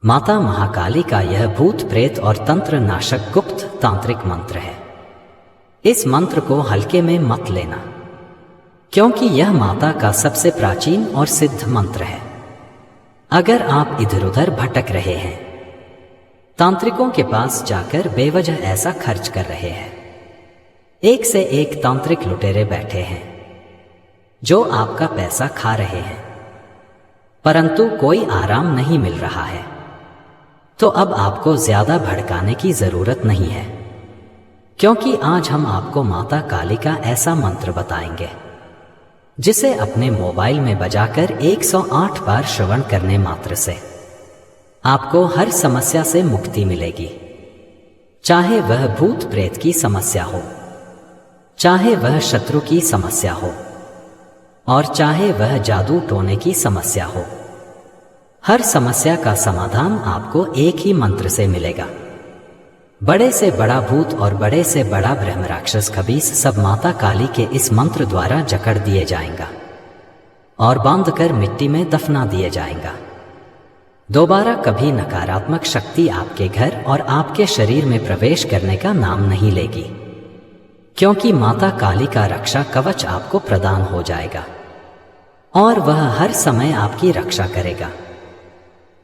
माता महाकाली का यह भूत प्रेत और तंत्र नाशक गुप्त तांत्रिक मंत्र है। इस मंत्र को हल्के में मत लेना, क्योंकि यह माता का सबसे प्राचीन और सिद्ध मंत्र है। अगर आप इधर उधर भटक रहे हैं, तांत्रिकों के पास जाकर बेवजह ऐसा खर्च कर रहे हैं, एक से एक तांत्रिक लुटेरे बैठे हैं जो आपका पैसा खा रहे हैं, परंतु कोई आराम नहीं मिल रहा है, तो अब आपको ज्यादा भड़काने की जरूरत नहीं है, क्योंकि आज हम आपको माता काली का ऐसा मंत्र बताएंगे जिसे अपने मोबाइल में बजाकर 108 बार श्रवण करने मात्र से आपको हर समस्या से मुक्ति मिलेगी। चाहे वह भूत प्रेत की समस्या हो, चाहे वह शत्रु की समस्या हो, और चाहे वह जादू टोने की समस्या हो, हर समस्या का समाधान आपको एक ही मंत्र से मिलेगा। बड़े से बड़ा भूत और बड़े से बड़ा ब्रह्म राक्षस खबीस सब माता काली के इस मंत्र द्वारा जकड़ दिए जाएंगा और बांधकर मिट्टी में दफना दिए जाएंगा। दोबारा कभी नकारात्मक शक्ति आपके घर और आपके शरीर में प्रवेश करने का नाम नहीं लेगी, क्योंकि माता काली का रक्षा कवच आपको प्रदान हो जाएगा और वह हर समय आपकी रक्षा करेगा।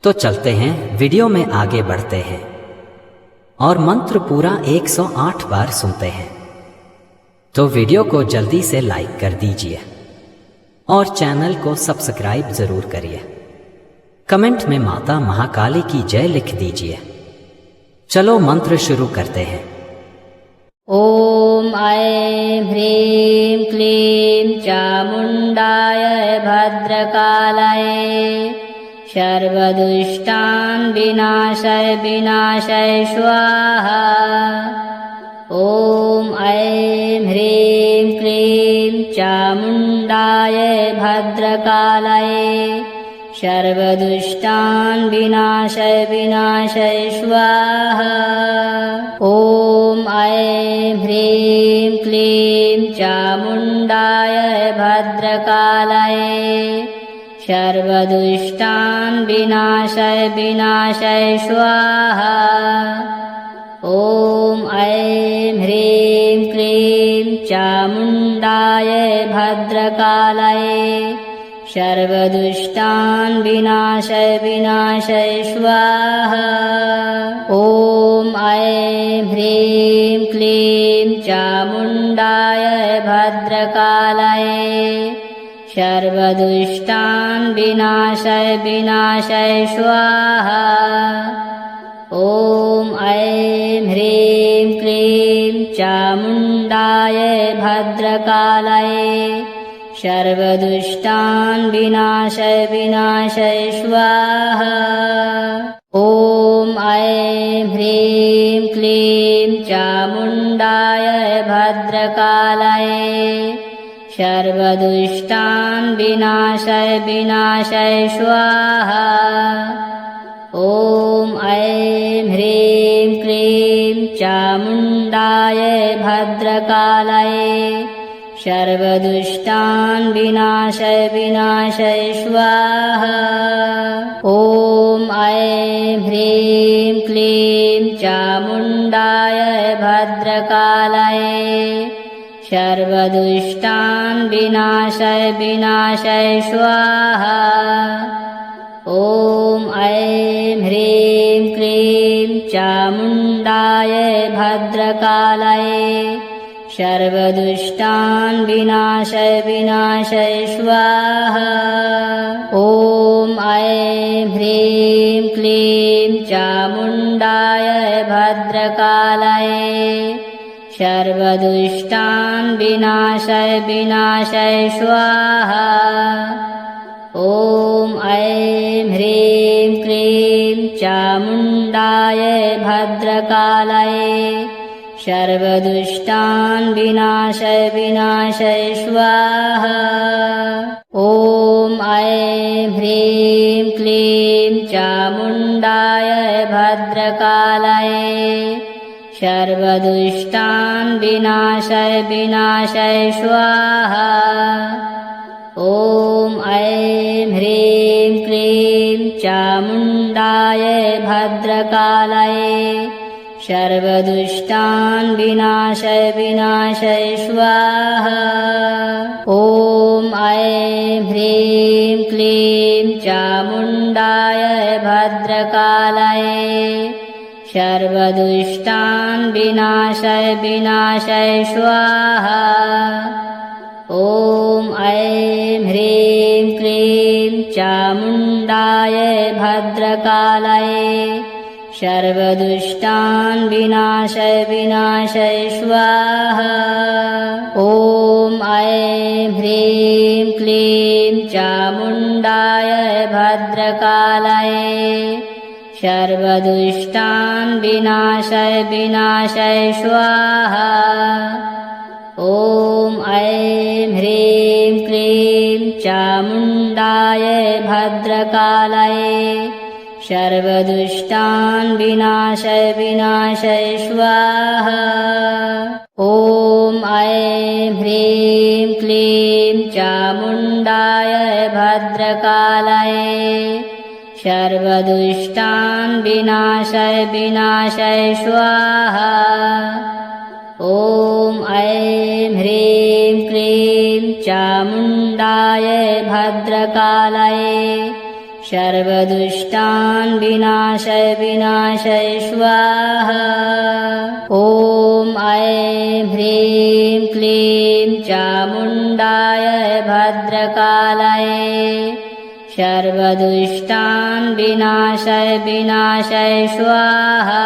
तो चलते हैं, वीडियो में आगे बढ़ते हैं और मंत्र पूरा 108 बार सुनते हैं। तो वीडियो को जल्दी से लाइक कर दीजिए और चैनल को सब्सक्राइब जरूर करिए। कमेंट में माता महाकाली की जय लिख दीजिए। चलो मंत्र शुरू करते हैं। ओम ऐं ह्रीं क्लीं चामुण्डाय भद्रकालाय सर्वदुष्टान् विनाशय विनाशय स्वाहा। ॐ ऐं ह्रीं क्लीं चामुण्डाय भद्रकालाय सर्वदुष्टान् विनाशय विनाशय स्वाहा। ॐ ऐं ह्रीं क्लीं चामुण्डाय भद्रकालाय सर्वदुष्टान् विनाशय विनाशय स्वाहा। ॐ ऐं ह्रीं क्लीं चामुण्डाय भद्रकालाय सर्वदुष्टान् विनाशय विनाशय स्वाहा। ॐ ऐं ह्रीं क्लीं चामुण्डाय भद्रकालाय सर्वदुष्टान् विनाशय विनाशय स्वाहा। ॐ ऐं ह्रीं क्लीं चामुण्डाय भद्रकालाय सर्वदुष्टान् विनाशय विनाशय स्वाहा। ॐ ऐं ह्रीं क्लीं चामुण्डाय भद्रकालाय सर्वदुष्टान् विनाशय विनाशय स्वाहा। ॐ ऐं ह्रीं क्लीं चामुण्डाय भद्रकालाय सर्वदुष्टान् विनाशय विनाशय स्वाहा। ॐ ऐं ह्रीं क्लीं चामुण्डाय भद्रकालाय सर्वदुष्टान् विनाशय विनाशय स्वाहा। ॐ ऐं ह्रीं क्लीं चामुण्डाय भद्रकालाय सर्वदुष्टान् विनाशय विनाशय स्वाहा। ॐ ऐं ह्रीं क्लीं चामुण्डाय भद्रकालाय सर्वदुष्टान् विनाशय विनाशय स्वाहा। ॐ ऐं ह्रीं क्लीं चामुण्डाय भद्रकालाय सर्वदुष्टान् विनाशय विनाशय स्वाहा। ॐ ऐं ह्रीं क्लीं चामुण्डाय भद्रकालाय सर्वदुष्टान् विनाशय विनाशय स्वाहा। ॐ ऐं ह्रीं क्लीं चामुण्डाय भद्रकालये सर्वदुष्टान् विनाशय विनाशय स्वाहा। ॐ ऐं ह्रीं क्लीं चामुण्डाय भद्रकालये सर्वदुष्टान् विनाशय विनाशय स्वाहा। ॐ ऐं ह्रीं क्लीं चामुण्डाय भद्रकालये सर्वदुष्टान् विनाशय विनाशय स्वाहा। ॐ ऐं ह्रीं क्लीं चामुण्डाय भद्रकालये सर्वदुष्टान् विनाशय विनाशय स्वाहा। ॐ ऐं ह्रीं क्लीं चामुण्डाय भद्रकालये सर्वदुष्टान् विनाशय विनाशय स्वाहा। ॐ ऐं ह्रीं क्लीं चामुण्डाय भद्रकालये सर्वदुष्टान् विनाशय विनाशय स्वाहा। ॐ ऐं ह्रीं क्लीं चामुण्डाय भद्रकालये सर्वदुष्टान् विनाशय विनाशय स्वाहा। ॐ ऐं ह्रीं क्लीं चामुण्डाय भद्रकालये सर्वदुष्टान् विनाशय विनाशय स्वाहा।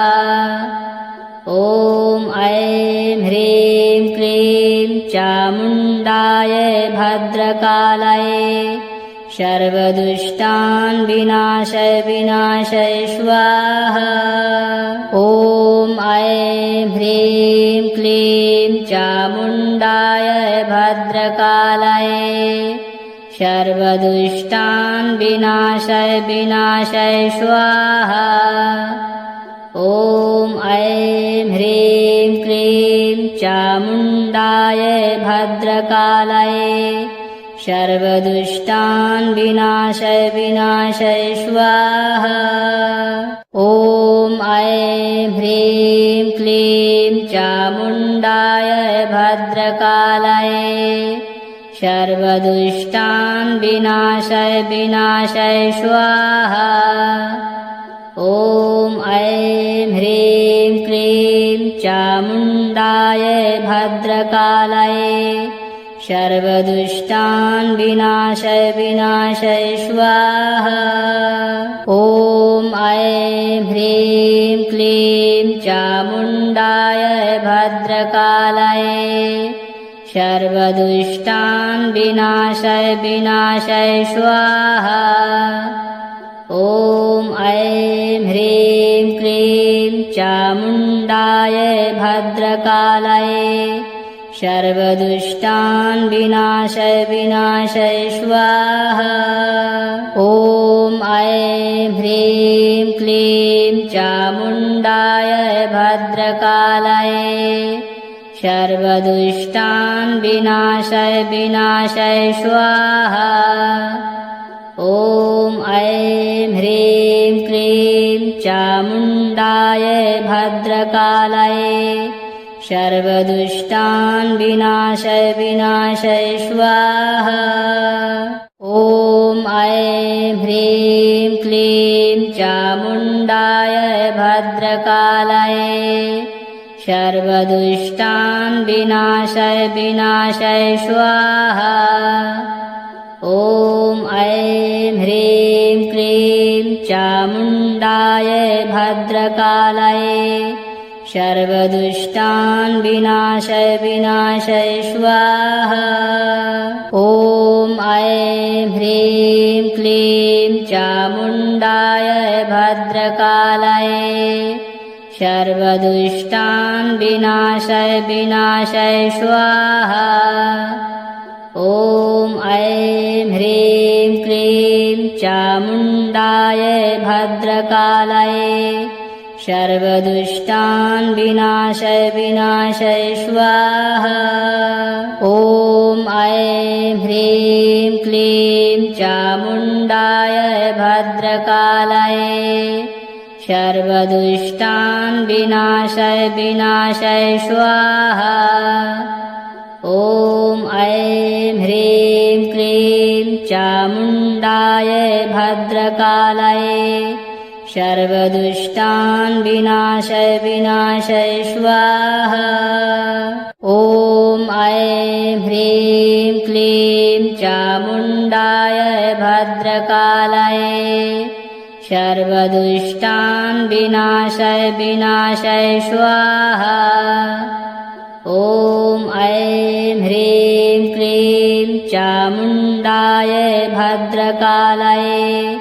ॐ ऐं ह्रीं क्लीं चामुण्डाय भद्रकालये सर्वदुष्टान् विनाशय विनाशय स्वाहा। ॐ ऐं ह्रीं क्लीं चामुण्डाय भद्रकालये सर्वदुष्टान् विनाशय विनाशय स्वाहा। ॐ ऐं ह्रीं क्लीं चामुण्डाय भद्रकालये सर्वदुष्टान् विनाशय विनाशय स्वाहा। ॐ ऐं ह्रीं क्लीं चामुण्डाय भद्रकालये सर्वदुष्टान् विनाशय विनाशय स्वाहा। ॐ ऐं ह्रीं क्लीं चामुण्डाय भद्रकालये सर्वदुष्टान् विनाशय विनाशय स्वाहा। ॐ ऐं ह्रीं क्लीं चामुण्डाय भद्रकालये सर्वदुष्टान् विनाशय विनाशय स्वाहा। ॐ ऐं ह्रीं क्लीं चामुण्डाय भद्रकालये सर्वदुष्टान् विनाशय विनाशय स्वाहा। ॐ ऐं ह्रीं क्लीं चामुण्डाय भद्रकालये सर्वदुष्टान् विनाशय विनाशय स्वाहा। ॐ ऐं ह्रीं क्लीं चामुण्डाय भद्रकालये सर्वदुष्टान् विनाशय विनाशय स्वाहा। ॐ ऐं ह्रीं क्लीं चामुण्डाय भद्रकालये सर्वदुष्टान् विनाशय विनाशय स्वाहा। ॐ ऐं ह्रीं क्लीं चामुण्डाय भद्रकालये सर्वदुष्टान् विनाशय विनाशय स्वाहा। ॐ ऐं ह्रीं क्लीं चामुण्डाय भद्रकालये सर्वदुष्टान् विनाशय विनाशय स्वाहा। ॐ ऐं ह्रीं क्लीं चामुण्डाय भद्रकालये सर्वदुष्टान् विनाशय विनाशय स्वाहा। ॐ ऐं ह्रीं क्लीं चामुण्डाय भद्रकालये सर्वदुष्टान् विनाशय विनाशय स्वाहा। ॐ ऐं ह्रीं क्लीं चामुण्डाय भद्रकालये सर्वदुष्टान् विनाशय विनाशय स्वाहा। ॐ ऐं ह्रीं क्लीं चामुण्डाय भद्रकालये सर्वदुष्टान् विनाशय विनाशय स्वाहा। ॐ ऐं ह्रीं क्लीं चामुण्डाय भद्रकालये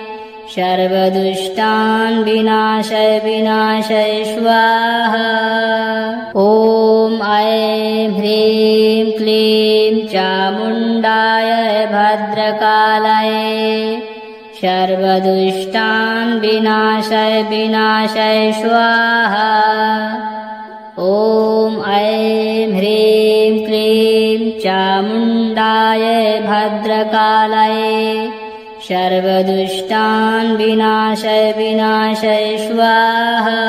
सर्वदुष्टान् विनाशय विनाशय स्वाहा। ॐ ऐं ह्रीं क्लीं चामुण्डाय भद्रकालये सर्वदुष्टान् विनाशय विनाशय स्वाहा। ॐ ऐं ह्रीं क्लीं चामुण्डाय भद्रकालये सर्वदुष्टान् विनाशय विनाशय स्वाहा।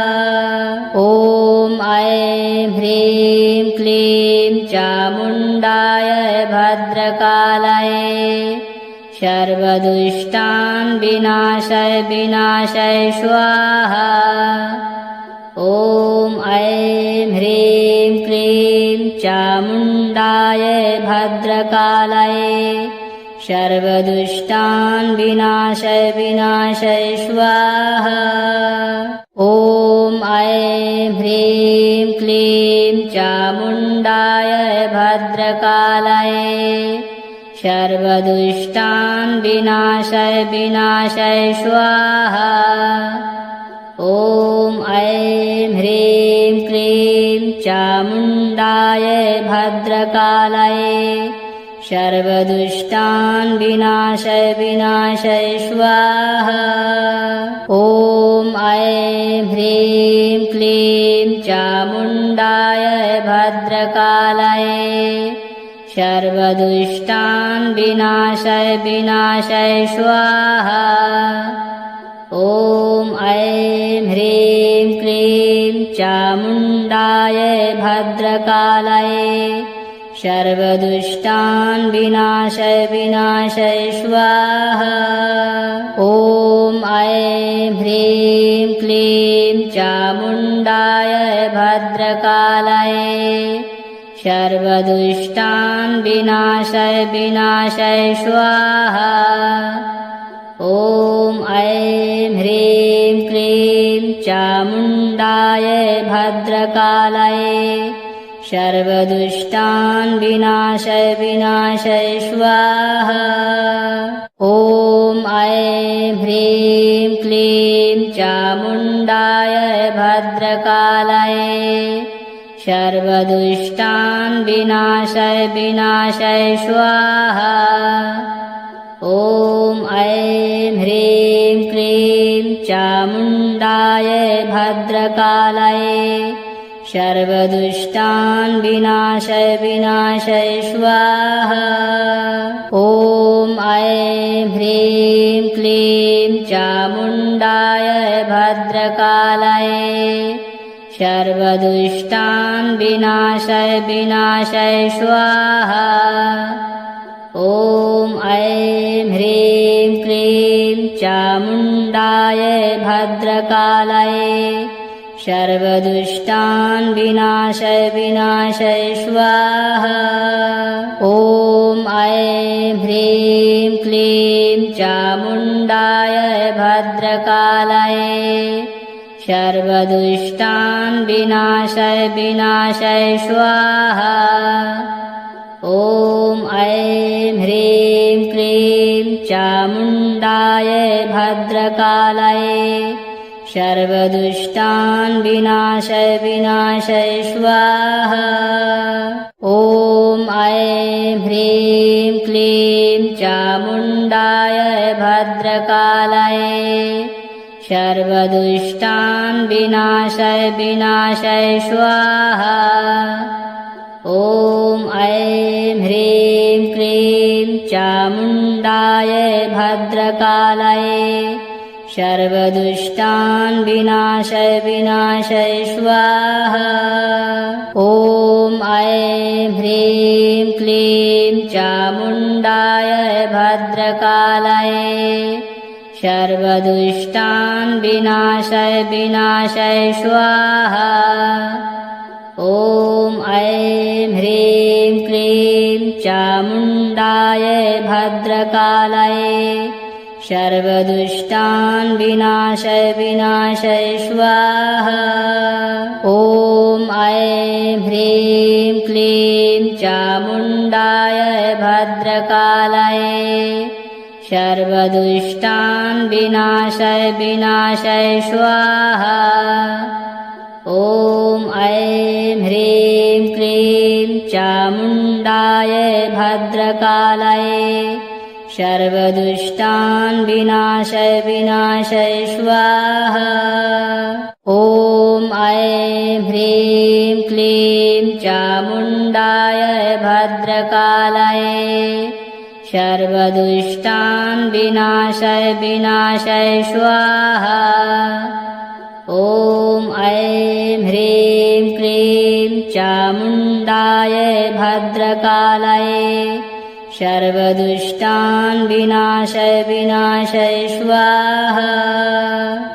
ॐ ऐं ह्रीं क्लीं चामुण्डाय भद्रकालये सर्वदुष्टान् विनाशय विनाशय स्वाहा। ॐ ऐं ह्रीं क्लीं चामुण्डाय भद्रकालये सर्वदुष्टान् विनाशय विनाशय स्वाहा। ॐ ऐं ह्रीं क्लीं चामुण्डाय भद्रकालये सर्वदुष्टान् विनाशय विनाशय स्वाहा। ॐ ऐं ह्रीं क्लीं चामुण्डाय भद्रकालये सर्वदुष्टान् विनाशय विनाशय स्वाहा। ॐ ऐं ह्रीं क्लीं चामुण्डाय भद्रकालये सर्वदुष्टान् विनाशय विनाशय स्वाहा। ॐ ऐं ह्रीं क्लीं चामुण्डाय भद्रकालये सर्वदुष्टान् विनाशय विनाशय स्वाहा। ॐ ऐं ह्रीं क्लीं चामुण्डाय भद्रकालये सर्वदुष्टान् विनाशय विनाशय स्वाहा। ॐ ऐं ह्रीं क्लीं चामुण्डाय भद्रकालये सर्वदुष्टान् विनाशय विनाशय स्वाहा। ॐ ऐं ह्रीं क्लीं चामुण्डाय भद्रकालये सर्वदुष्टान् विनाशय विनाशय स्वाहा। ॐ ऐं ह्रीं क्लीं चामुण्डाय भद्रकालये सर्वदुष्टान् विनाशय विनाशय स्वाहा। ॐ ऐं ह्रीं क्लीं चामुण्डाय भद्रकालये सर्वदुष्टान् विनाशय विनाशय स्वाहा। ॐ ऐं ह्रीं क्लीं चामुण्डाय भद्रकालये सर्वदुष्टान् विनाशय विनाशय स्वाहा। ॐ ऐं ह्रीं क्लीं चामुण्डाय भद्रकालये सर्वदुष्टान् विनाशय विनाशय स्वाहा। ॐ ऐं ह्रीं क्लीं चामुण्डाय भद्रकालये सर्वदुष्टान् विनाशय विनाशय स्वाहा। ॐ ऐं ह्रीं क्लीं चामुण्डाय भद्रकालये सर्वदुष्टान् विनाशय विनाशय स्वाहा। ॐ ऐं ह्रीं क्लीं चामुण्डाय भद्रकालये सर्वदुष्टान् विनाशय विनाशय स्वाहा। ॐ ऐं ह्रीं क्लीं चामुण्डाय भद्रकालये सर्वदुष्टान् विनाशय विनाशय स्वाहा। ॐ ऐं ह्रीं क्लीं चामुण्डाय भद्रकालये सर्वदुष्टान् विनाशय विनाशय स्वाहा। ॐ ऐं ह्रीं क्लीं चामुण्डाय भद्रकालये सर्वदुष्टान् विनाशय विनाशय स्वाहा। ॐ ऐं ह्रीं क्लीं चामुण्डाय भद्रकालये सर्वदुष्टान् विनाशय विनाशय स्वाहा। ॐ ऐं ह्रीं क्लीं चामुण्डाय भद्रकालये सर्वदुष्टान् विनाशय विनाशय स्वाहा। ॐ ऐं ह्रीं क्लीं चामुण्डाय भद्रकालये सर्वदुष्टान् विनाशय विनाशय स्वाहा।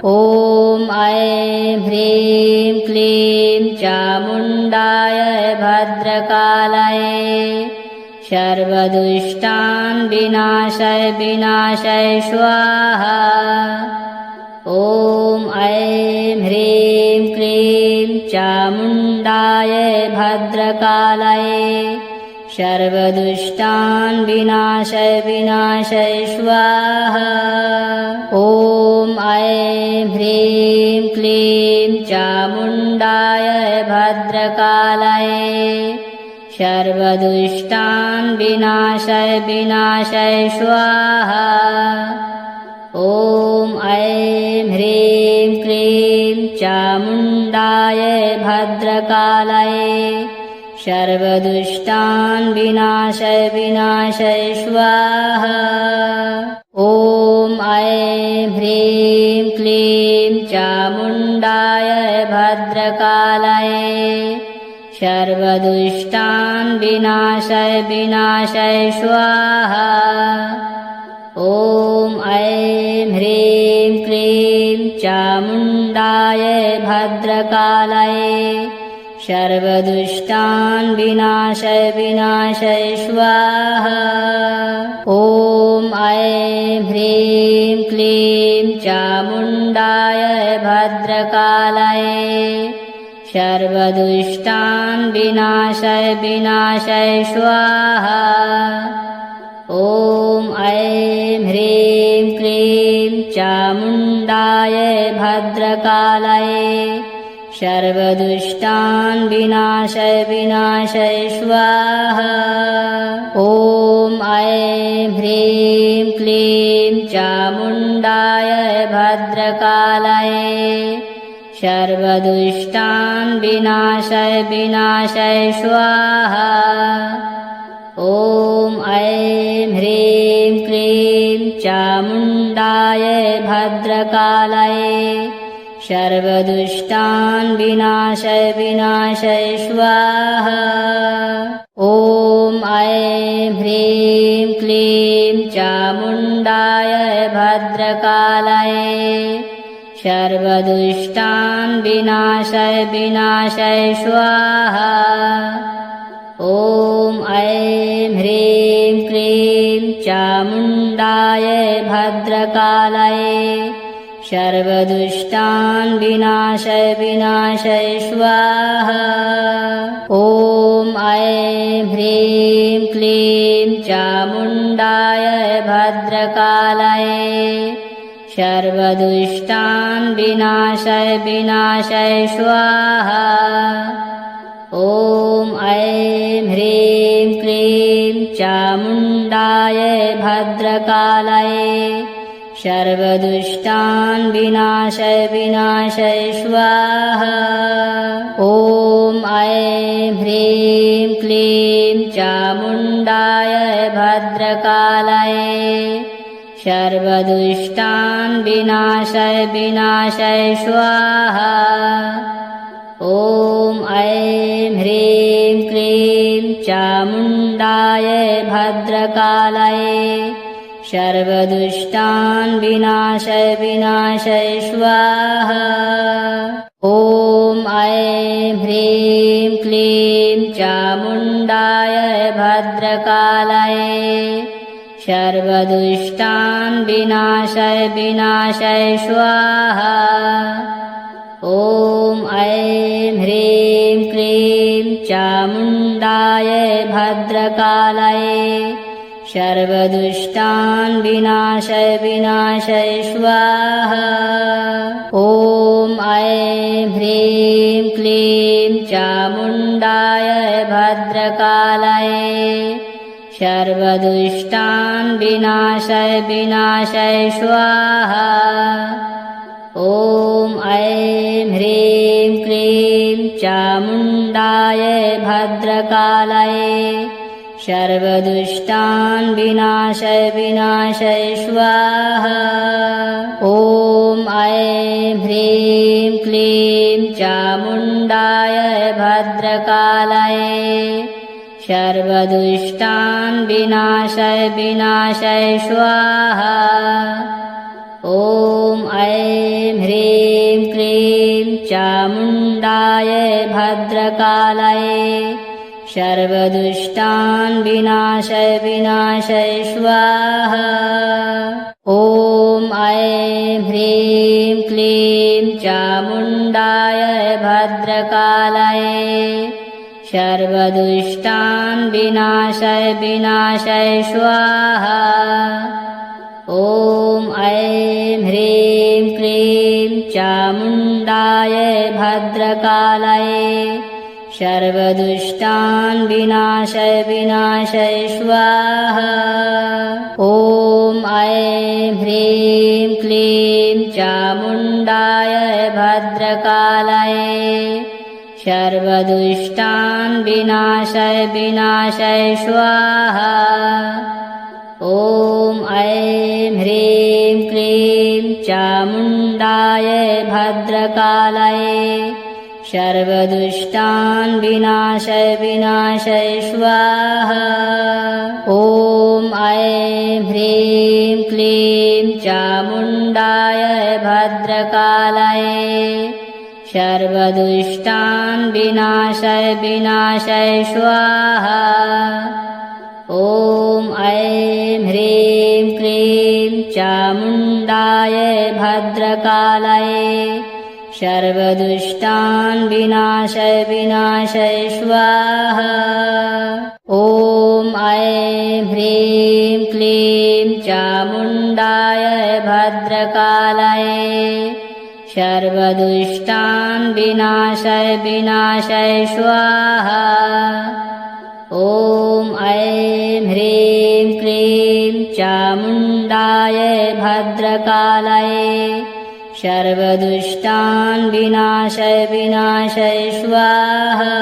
ॐ ऐं ह्रीं क्लीं चामुण्डाय भद्रकालये सर्वदुष्टान् विनाशय विनाशय स्वाहा। ॐ ऐं ह्रीं क्लीं चामुण्डाय भद्रकालये सर्वदुष्टान् विनाशय विनाशय स्वाहा। ॐ ऐं ह्रीं क्लीं चामुण्डाय भद्रकालये सर्वदुष्टान् विनाशय विनाशय स्वाहा। ॐ ऐं ह्रीं क्लीं चामुण्डाय भद्रकालये सर्वदुष्टान् विनाशय विनाशय स्वाहा। ॐ ऐं ह्रीं क्लीं चामुण्डाय भद्रकालये सर्वदुष्टान् विनाशय विनाशय स्वाहा। ॐ ऐं ह्रीं क्लीं चामुण्डाय भद्रकालये सर्वदुष्टान् विनाशय विनाशय स्वाहा। ॐ ऐं ह्रीं क्लीं चामुण्डाय भद्रकालये सर्वदुष्टान् विनाशय विनाशय स्वाहा। ॐ ऐं ह्रीं क्लीं चामुण्डाय भद्रकालये सर्वदुष्टान् विनाशय विनाशय स्वाहा। ॐ ऐं ह्रीं क्लीं चामुण्डाय भद्रकालये सर्वदुष्टान् विनाशय विनाशय स्वाहा। ॐ ऐं ह्रीं क्लीं चामुण्डाय भद्रकालये सर्वदुष्टान् विनाशय विनाशय स्वाहा। ॐ ऐं ह्रीं क्लीं चामुण्डाय भद्रकालये सर्वदुष्टान् विनाशय विनाशय स्वाहा। ॐ ऐं ह्रीं क्लीं चामुण्डाय भद्रकालये सर्वदुष्टान् विनाशय विनाशय स्वाहा। ॐ ऐं ह्रीं क्लीं चामुण्डाय भद्रकालये सर्वदुष्टान् विनाशय विनाशय स्वाहा। ॐ ऐं ह्रीं क्लीं चामुण्डाय भद्रकालये सर्वदुष्टान् विनाशय विनाशय स्वाहा। ॐ ऐं ह्रीं क्लीं चामुण्डाय भद्रकालये सर्वदुष्टान् विनाशय विनाशय स्वाहा। ॐ ऐं ह्रीं क्लीं चामुण्डाय भद्रकालाय सर्वदुष्टान् विनाशय विनाशय स्वाहा। ॐ ऐं ह्रीं क्लीं चामुण्डाय भद्रकालाय सर्वदुष्टान् विनाशय विनाशय स्वाहा। ॐ ऐं ह्रीं क्लीं चामुण्डाय भद्रकालाय सर्वदुष्टान् विनाशय विनाशय स्वाहा। ॐ ऐं ह्रीं क्लीं चामुण्डाय भद्रकालाय सर्वदुष्टान् विनाशय विनाशय स्वाहा। ॐ ऐं ह्रीं क्लीं चामुण्डाय भद्रकालाय सर्वदुष्टान् विनाशय विनाशय स्वाहा। ॐ ऐं ह्रीं क्लीं चामुण्डाय भद्रकालाय सर्वदुष्टान् विनाशय विनाशय स्वाहा। ॐ ऐं ह्रीं क्लीं चामुण्डाय भद्रकालाय सर्वदुष्टान् विनाशय विनाशय स्वाहा। ॐ ऐं ह्रीं क्लीं चामुण्डाय भद्रकालाय सर्वदुष्टान् विनाशय विनाशय स्वाहा। ॐ ऐं ह्रीं क्लीं चामुण्डाय भद्रकालाय सर्वदुष्टान् विनाशय विनाशय स्वाहा। ॐ ऐं ह्रीं क्लीं चामुण्डाय भद्रकालाय सर्वदुष्टान् विनाशय विनाशय स्वाहा। ॐ ऐं ह्रीं क्लीं चामुण्डाय भद्रकालाय सर्वदुष्टान् विनाशय विनाशय स्वाहा। ॐ ऐं ह्रीं क्लीं चामुण्डाय भद्रकालाय सर्वदुष्टान् विनाशय विनाशय स्वाहा। ॐ ऐं ह्रीं क्लीं चामुण्डाय भद्रकालाय सर्वदुष्टान् विनाशय विनाशय स्वाहा। ॐ ऐं ह्रीं क्लीं चामुण्डाय भद्रकालाय सर्वदुष्टान् विनाशय विनाशय स्वाहा। ॐ ऐं ह्रीं क्लीं चामुण्डाय भद्रकालाय सर्वदुष्टान् विनाशय विनाशय स्वाहा।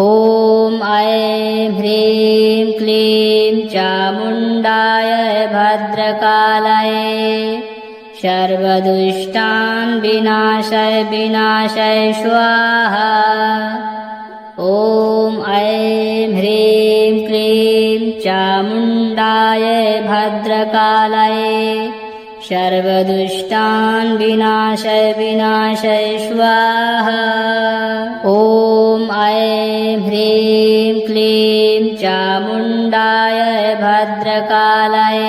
ॐ ऐं ह्रीं क्लीं चामुण्डाय भद्रकालाय सर्वदुष्टान् विनाशय विनाशय स्वाहा। ॐ ऐं ह्रीं क्लीं चामुण्डाय भद्रकालाय सर्वदुष्टान् विनाशय विनाशय स्वाहा। ॐ ऐं ह्रीं क्लीं चामुण्डाय भद्रकालाय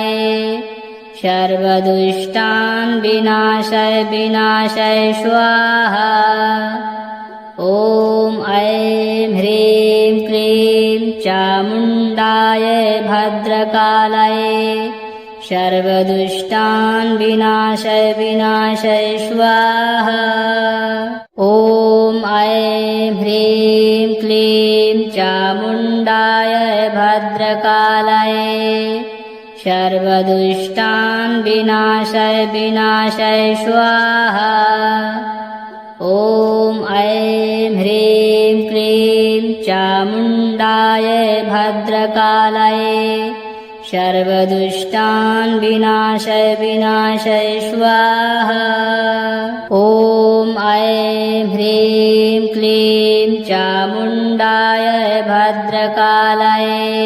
सर्वदुष्टान् विनाशय विनाशय स्वाहा। ॐ ऐं ह्रीं क्लीं चामुण्डाय भद्रकालाय सर्वदुष्टान् विनाशय विनाशय स्वाहा। ॐ ऐं ह्रीं क्लीं चामुण्डाय भद्रकालाय सर्वदुष्टान् विनाशय विनाशय स्वाहा। ॐ ऐं ह्रीं क्लीं चामुण्डाय भद्रकालाय सर्वदुष्टान् विनाशय विनाशय स्वाहा। ॐ ऐं ह्रीं क्लीं चामुण्डाय भद्रकालायै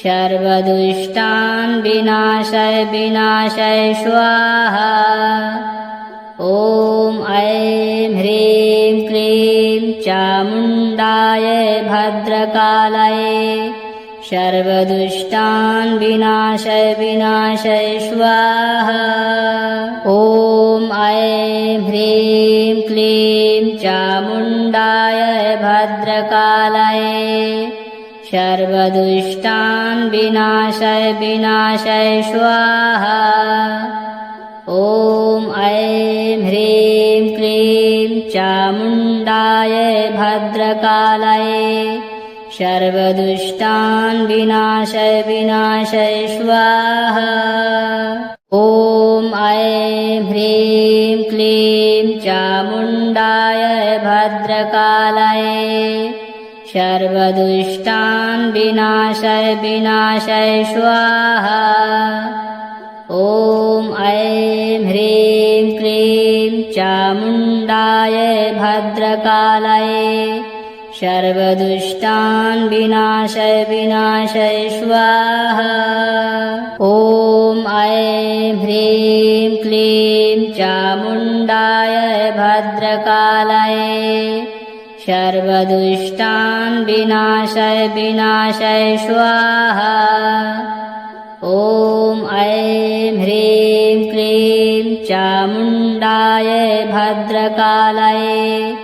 सर्वदुष्टान् विनाशय विनाशय स्वाहा। ॐ ऐं ह्रीं क्लीं चामुण्डाय भद्रकालायै सर्वदुष्टान् विनाशय विनाशय स्वाहा। ॐ ऐं ह्रीं क्लीं चामुण्डाय भद्रकालायै सर्वदुष्टान् विनाशय विनाशय स्वाहा। ॐ ऐं ह्रीं क्लीं चामुण्डाय भद्रकालायै सर्वदुष्टान् विनाशय विनाशय स्वाहा। ॐ ऐं ह्रीं क्लीं चामुण्डाय भद्रकालायै सर्वदुष्टान् विनाशय विनाशय स्वाहा। ॐ ऐं ह्रीं क्लीं चामुण्डाय भद्रकालायै सर्वदुष्टान् विनाशय विनाशय स्वाहा। ॐ ऐं ह्रीं क्लीं चामुण्डाय भद्रकालायै सर्वदुष्टान् विनाशय विनाशय स्वाहा। ॐ ऐं ह्रीं क्लीं चामुण्डाय भद्रकालायै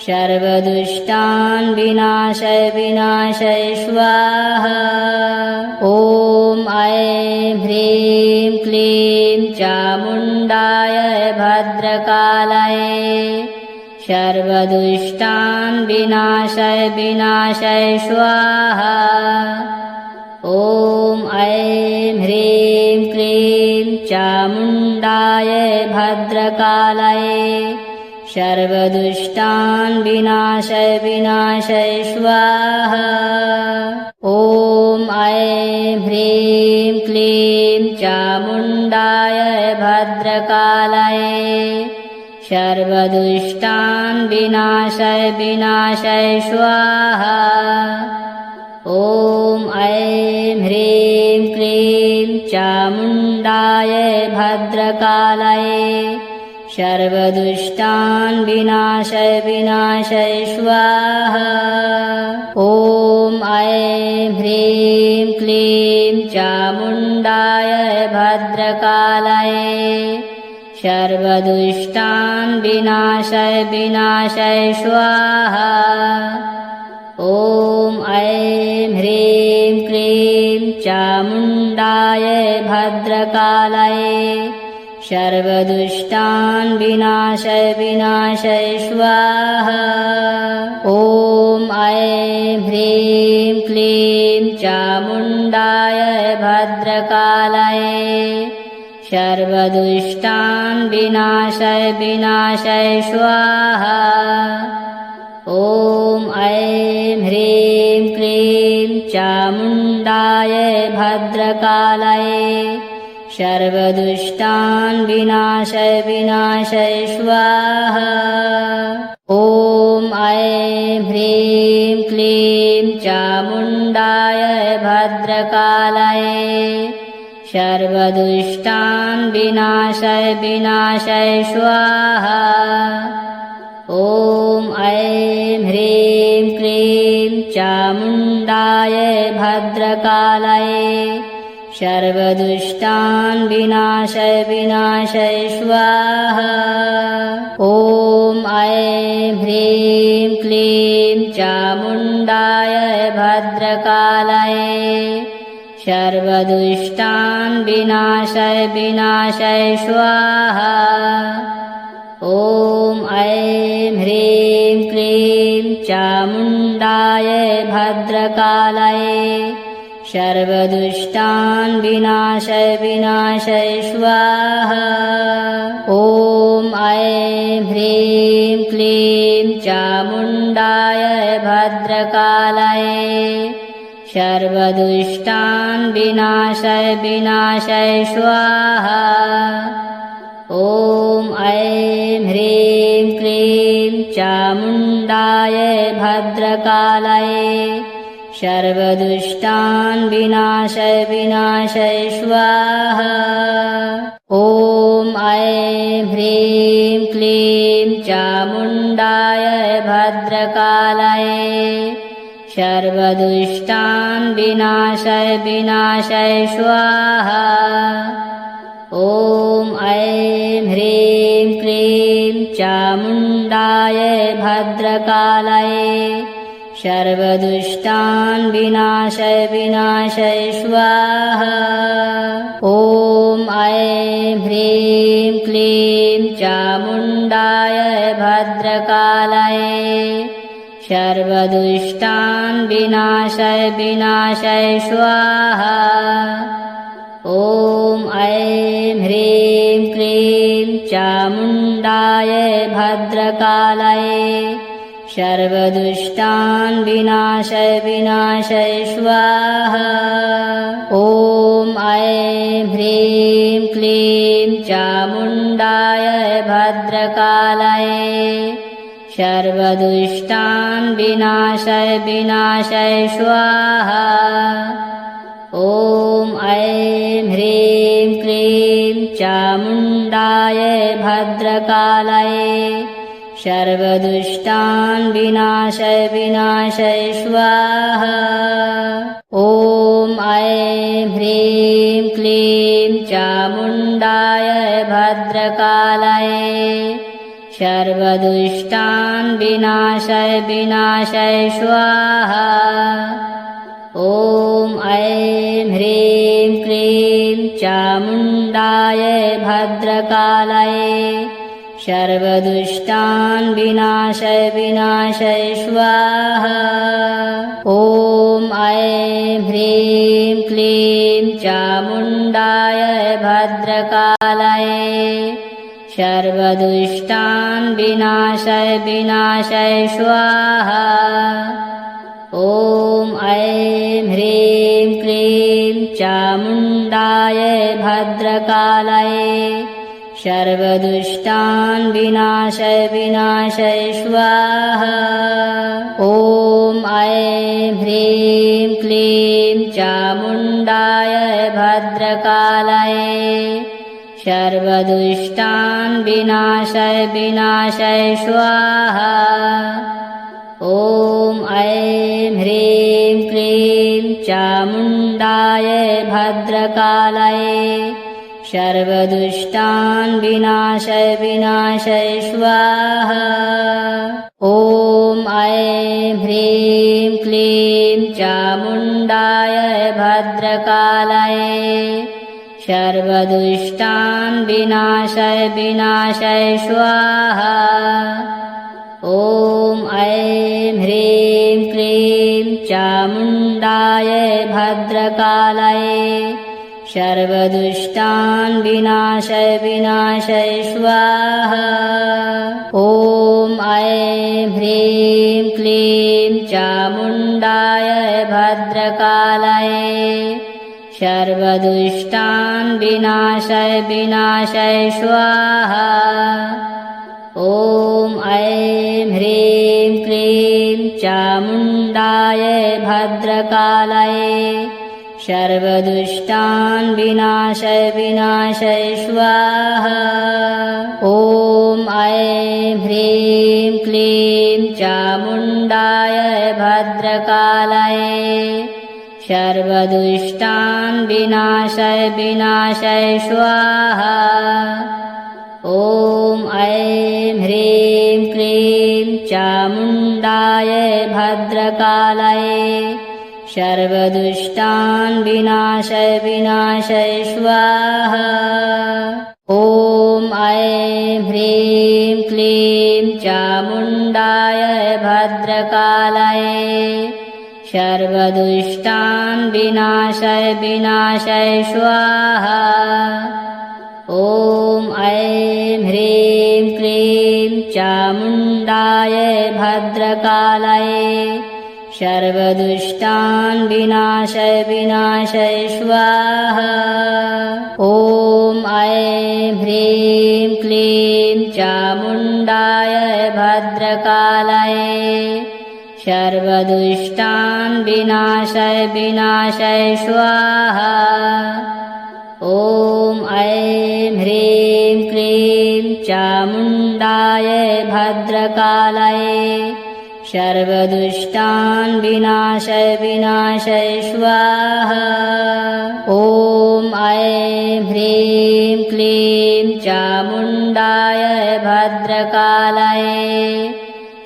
सर्वदुष्टान् विनाशय विनाशय स्वाहा। ॐ ऐं ह्रीं क्लीं चामुण्डाय भद्रकालायै सर्वदुष्टान् विनाशय विनाशय स्वाहा। ॐ ऐं ह्रीं क्लीं चामुण्डाय भद्रकालायै सर्वदुष्टान् विनाशय विनाशय स्वाहा। ॐ ऐं ह्रीं क्लीं चामुण्डाय भद्रकालायै सर्वदुष्टान् विनाशय विनाशय स्वाहा। ॐ ऐं ह्रीं क्लीं चामुण्डाय भद्रकालायै सर्वदुष्टान् विनाशय विनाशय स्वाहा। ॐ ऐं ह्रीं क्लीं चामुण्डाय भद्रकालायै सर्वदुष्टान् विनाशय विनाशय स्वाहा। ॐ ऐं ह्रीं क्लीं चामुण्डाय भद्रकालायै सर्वदुष्टान् विनाशय विनाशय स्वाहा। ॐ ऐं ह्रीं क्लीं चामुण्डाय भद्रकालायै सर्वदुष्टान् विनाशय विनाशय स्वाहा। ॐ ऐं ह्रीं क्लीं चामुण्डाय भद्रकालायै सर्वदुष्टान् विनाशय विनाशय स्वाहा। ॐ ऐं ह्रीं क्लीं चामुण्डाय भद्रकालायै सर्वदुष्टान् विनाशय विनाशय स्वाहा। ॐ ऐं ह्रीं क्लीं चामुण्डाय भद्रकालायै सर्वदुष्टान् विनाशय विनाशय स्वाहा। ॐ ऐं ह्रीं क्लीं चामुण्डाय भद्रकालायै सर्वदुष्टान् विनाशय विनाशय स्वाहा। ॐ ऐं ह्रीं क्लीं चामुण्डाय भद्रकालायै सर्वदुष्टान् विनाशय विनाशय स्वाहा। ॐ ऐं ह्रीं क्लीं चामुण्डाय भद्रकालायै सर्वदुष्टान् विनाशय विनाशय स्वाहा। ॐ ऐं ह्रीं क्लीं चामुण्डाय भद्रकालये सर्वदुष्टान् विनाशय विनाशय स्वाहा। ॐ ऐं ह्रीं क्लीं चामुण्डाय भद्रकालये सर्वदुष्टान् विनाशय विनाशय स्वाहा। ॐ ऐं ह्रीं क्लीं चामुण्डाय भद्रकालये सर्वदुष्टान् विनाशय विनाशय स्वाहा। ॐ ऐं ह्रीं क्लीं चामुण्डाय भद्रकालये सर्वदुष्टान् विनाशय विनाशय स्वाहा। ॐ ऐं ह्रीं क्लीं चामुण्डाय भद्रकालये सर्वदुष्टान् विनाशय विनाशय स्वाहा। ॐ ऐं ह्रीं क्लीं चामुण्डाय भद्रकालये सर्वदुष्टान् विनाशय विनाशय स्वाहा। ॐ ऐं ह्रीं क्लीं चामुण्डाय भद्रकालये सर्वदुष्टान् विनाशय विनाशय स्वाहा। ॐ ऐं ह्रीं क्लीं चामुण्डाय भद्रकालये सर्वदुष्टान् विनाशय विनाशय स्वाहा। ॐ ऐं ह्रीं क्लीं चामुण्डाय भद्रकालये सर्वदुष्टान् विनाशय विनाशय स्वाहा। ॐ ऐं ह्रीं क्लीं चामुण्डाय भद्रकालये सर्वदुष्टान् विनाशय विनाशय स्वाहा। ॐ ऐं ह्रीं क्लीं चामुण्डाय भद्रकालये सर्वदुष्टान् विनाशय विनाशय स्वाहा। ॐ ऐं ह्रीं क्लीं चामुण्डाय भद्रकालये सर्वदुष्टान् विनाशय विनाशय स्वाहा। ॐ ऐं ह्रीं क्लीं चामुण्डाय भद्रकालये सर्वदुष्टान् विनाशय विनाशय स्वाहा। ॐ ऐं ह्रीं क्लीं चामुण्डाय भद्रकालये सर्वदुष्टान् विनाशय विनाशय स्वाहा। ॐ ऐं ह्रीं क्लीं चामुण्डाय भद्रकालये सर्वदुष्टान् विनाशय विनाशय स्वाहा। ॐ ऐं ह्रीं क्लीं चामुण्डाय भद्रकालये सर्वदुष्टान् विनाशय विनाशय स्वाहा। ॐ ऐं ह्रीं क्लीं चामुण्डाय भद्रकालये सर्वदुष्टान् विनाशय विनाशय स्वाहा। ॐ ऐं ह्रीं क्लीं चामुण्डाय भद्रकालये सर्वदुष्टान् विनाशय विनाशय स्वाहा। ॐ ऐं ह्रीं क्लीं चामुण्डाय भद्रकालये सर्वदुष्टान् विनाशय विनाशय स्वाहा। ॐ ऐं ह्रीं क्लीं चामुण्डाय भद्रकालये सर्वदुष्टान् विनाशय विनाशय स्वाहा। ॐ ऐं ह्रीं क्लीं चामुण्डाय भद्रकालये सर्वदुष्टान् विनाशय विनाशय स्वाहा। ॐ ऐं ह्रीं क्लीं चामुण्डाय भद्रकालायै सर्वदुष्टान् विनाशय विनाशय स्वाहा। ॐ ऐं ह्रीं क्लीं चामुण्डाय भद्रकालायै सर्वदुष्टान् विनाशय विनाशय स्वाहा। ॐ ऐं ह्रीं क्लीं चामुण्डाय भद्रकालायै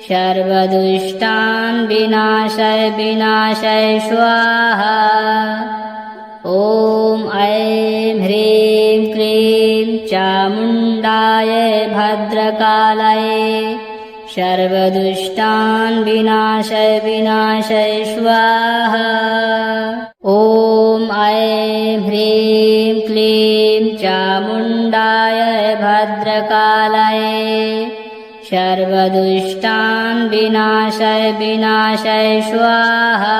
सर्वदुष्टान् विनाशय विनाशय स्वाहा। ॐ ऐं ह्रीं क्लीं चामुण्डाय भद्रकालायै सर्वदुष्टान् विनाशय विनाशय स्वाहा। ॐ ऐं ह्रीं क्लीं चामुण्डाय भद्रकालायै सर्वदुष्टान् विनाशय विनाशय स्वाहा।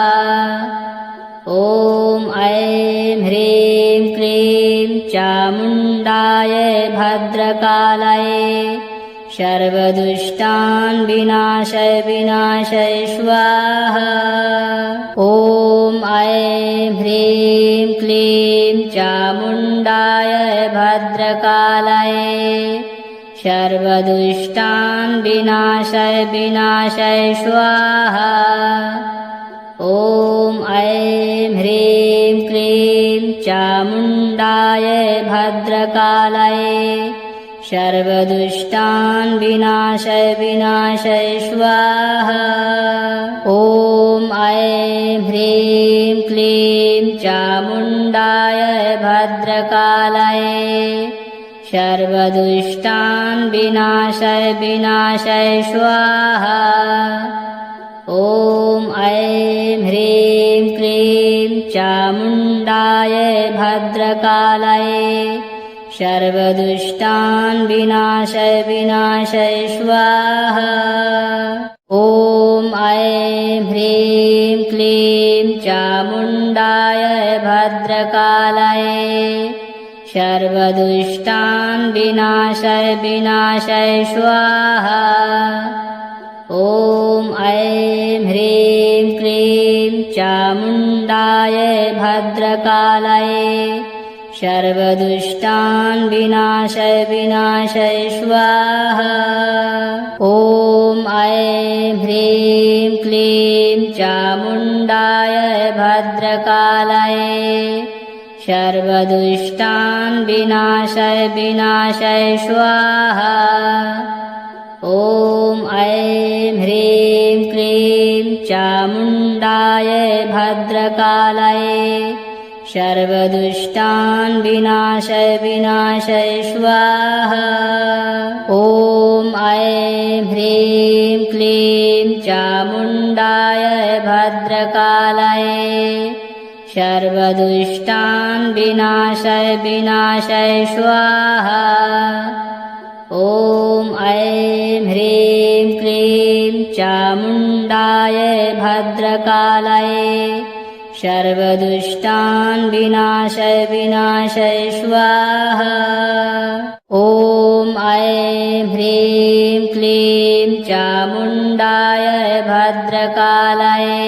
ॐ ऐं ह्रीं क्लीं चामुण्डाय भद्रकालायै सर्वदुष्टान् विनाशय विनाशय स्वाहा। ॐ ऐं ह्रीं क्लीं चामुण्डाय भद्रकालायै सर्वदुष्टान् विनाशय विनाशय स्वाहा। ॐ ऐं ह्रीं क्लीं चामुण्डाय भद्रकालायै सर्वदुष्टान् विनाशय विनाशय स्वाहा। ॐ ऐं ह्रीं क्लीं चामुण्डाय भद्रकालायै सर्वदुष्टान् विनाशय विनाशय स्वाहा। ॐ ऐं ह्रीं क्लीं चामुण्डाय भद्रकालायै सर्वदुष्टान् विनाशय विनाशय स्वाहा। ॐ ऐं ह्रीं क्लीं चामुण्डाय भद्रकालायै सर्वदुष्टान् विनाशय विनाशय स्वाहा। ॐ ऐं ह्रीं क्लीं चामुण्डाय भद्रकालायै सर्वदुष्टान् विनाशय विनाशय स्वाहा। ॐ ऐं ह्रीं क्लीं चामुण्डाय भद्रकालायै सर्वदुष्टान् विनाशय विनाशय स्वाहा। ॐ ऐं ह्रीं क्लीं चामुण्डाय भद्रकालायै सर्वदुष्टान् विनाशय विनाशय स्वाहा। ॐ ऐं ह्रीं क्लीं चामुण्डाय भद्रकालायै सर्वदुष्टान् विनाशय विनाशय स्वाहा। ॐ ऐं ह्रीं क्लीं चामुण्डाय भद्रकालायै सर्वदुष्टान् विनाशय विनाशय स्वाहा। ॐ ऐं ह्रीं क्लीं चामुण्डाय भद्रकालायै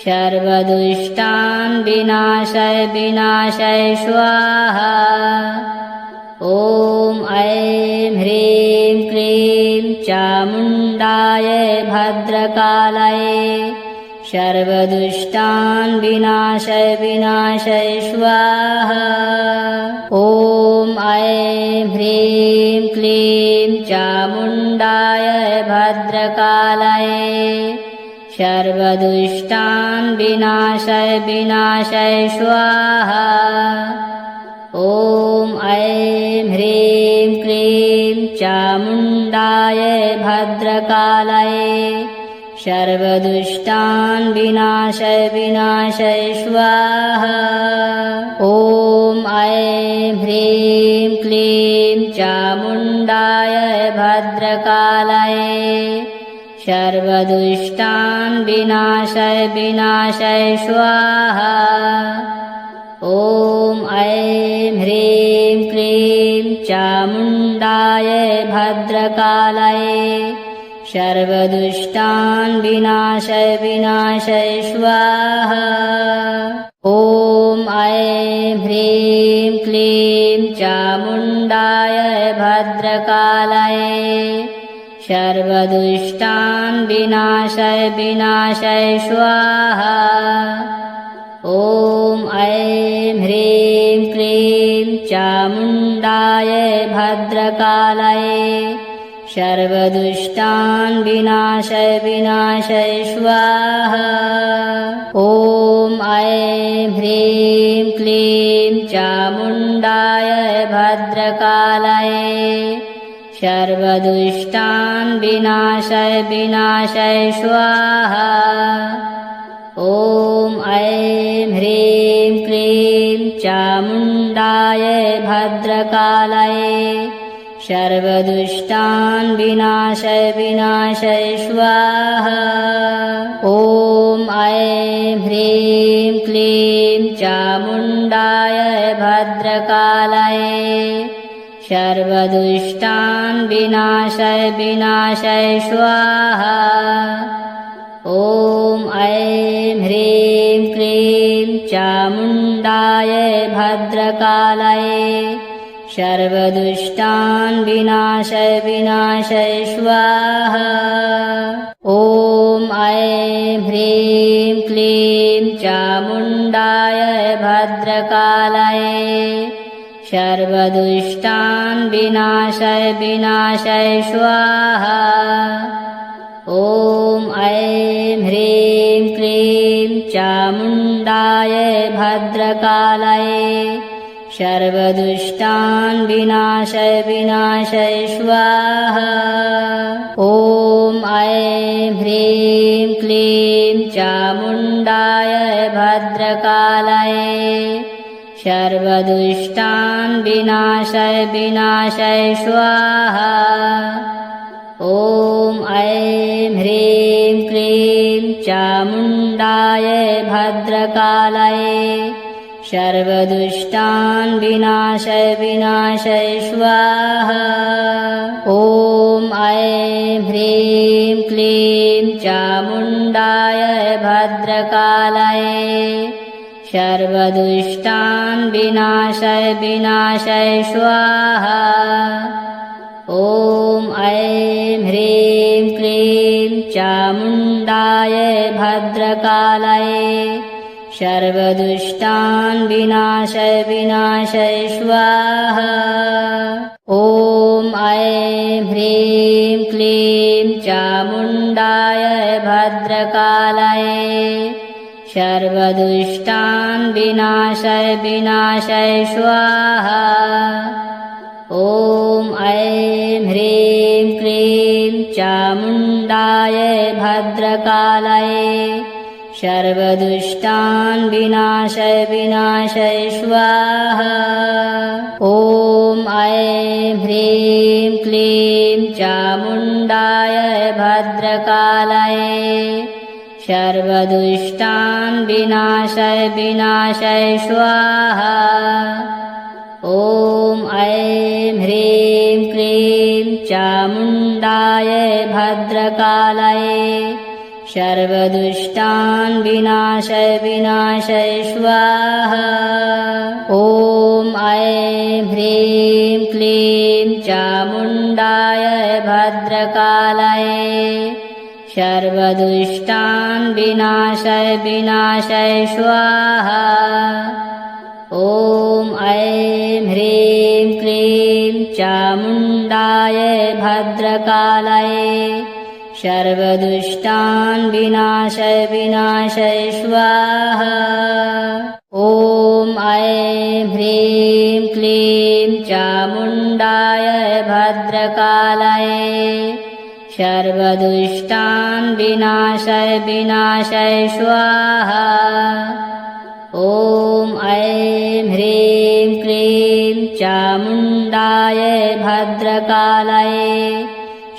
सर्वदुष्टान् विनाशय विनाशय स्वाहा। ॐ ऐं ह्रीं क्लीं चामुण्डाय भद्रकालायै सर्वदुष्टान् विनाशय विनाशय स्वाहा। ॐ ऐं ह्रीं क्लीं चामुण्डाय भद्रकालायै सर्वदुष्टान् विनाशय विनाशय स्वाहा। ॐ ऐं ह्रीं क्लीं चामुण्डाय भद्रकालायै सर्वदुष्टान् विनाशय विनाशय स्वाहा। ॐ ऐं ह्रीं क्लीं चामुण्डाय भद्रकालायै सर्वदुष्टान् विनाशय विनाशय स्वाहा। ॐ ऐं ह्रीं क्लीं चामुण्डाय भद्रकालये सर्वदुष्टान् विनाशय विनाशय स्वाहा। ॐ ऐं ह्रीं क्लीं चामुण्डाय भद्रकालये सर्वदुष्टान् विनाशय विनाशय स्वाहा। ॐ ऐं ह्रीं क्लीं चामुण्डाय भद्रकालये सर्वदुष्टान् विनाशय विनाशय स्वाहा। ॐ ऐं ह्रीं क्लीं चामुण्डाय भद्रकालये सर्वदुष्टान् विनाशय विनाशय स्वाहा। ॐ ऐं ह्रीं क्लीं चामुण्डाय भद्रकालये सर्वदुष्टान् विनाशय विनाशय स्वाहा। ॐ ऐं ह्रीं क्लीं चामुण्डाय भद्रकालये सर्वदुष्टान् विनाशय विनाशय स्वाहा। ॐ ऐं ह्रीं क्लीं चामुण्डाय भद्रकालये सर्वदुष्टान् विनाशय विनाशय स्वाहा। ॐ ऐं ह्रीं क्लीं चामुण्डाय भद्रकालये सर्वदुष्टान् विनाशय विनाशय स्वाहा। ॐ ऐं ह्रीं क्लीं चामुण्डाय भद्रकालये सर्वदुष्टान् विनाशय विनाशय स्वाहा। ॐ ऐं ह्रीं क्लीं चामुण्डाय भद्रकालये सर्वदुष्टान् विनाशय विनाशय स्वाहा। ॐ ऐं ह्रीं क्लीं चामुण्डाय भद्रकालये सर्वदुष्टान् विनाशय विनाशय स्वाहा। ॐ ऐं ह्रीं क्लीं चामुण्डाय भद्रकालये सर्वदुष्टान् विनाशय विनाशय स्वाहा। ॐ ऐं ह्रीं क्लीं चामुण्डाय भद्रकालये सर्वदुष्टान् विनाशय विनाशय स्वाहा। ॐ ऐं ह्रीं क्लीं चामुण्डाय भद्रकालये सर्वदुष्टान् विनाशय विनाशय स्वाहा। ॐ ऐं ह्रीं क्लीं चामुण्डाय भद्रकालये सर्वदुष्टान् विनाशय विनाशय स्वाहा। ॐ ऐं ह्रीं क्लीं चामुण्डाय भद्रकालये सर्वदुष्टान् विनाशय विनाशय स्वाहा। ॐ ऐं ह्रीं क्लीं चामुण्डाय भद्रकालये सर्वदुष्टान् विनाशय विनाशय स्वाहा। ॐ ऐं ह्रीं क्लीं चामुण्डाय भद्रकालये सर्वदुष्टान् विनाशय विनाशय स्वाहा। ॐ ऐं ह्रीं क्लीं चामुण्डाय भद्रकालये सर्वदुष्टान् विनाशय विनाशय स्वाहा। ॐ ऐं ह्रीं क्लीं चामुण्डाय भद्रकालये सर्वदुष्टान् विनाशय विनाशय स्वाहा। ॐ ऐं ह्रीं क्लीं चामुण्डाय भद्रकालये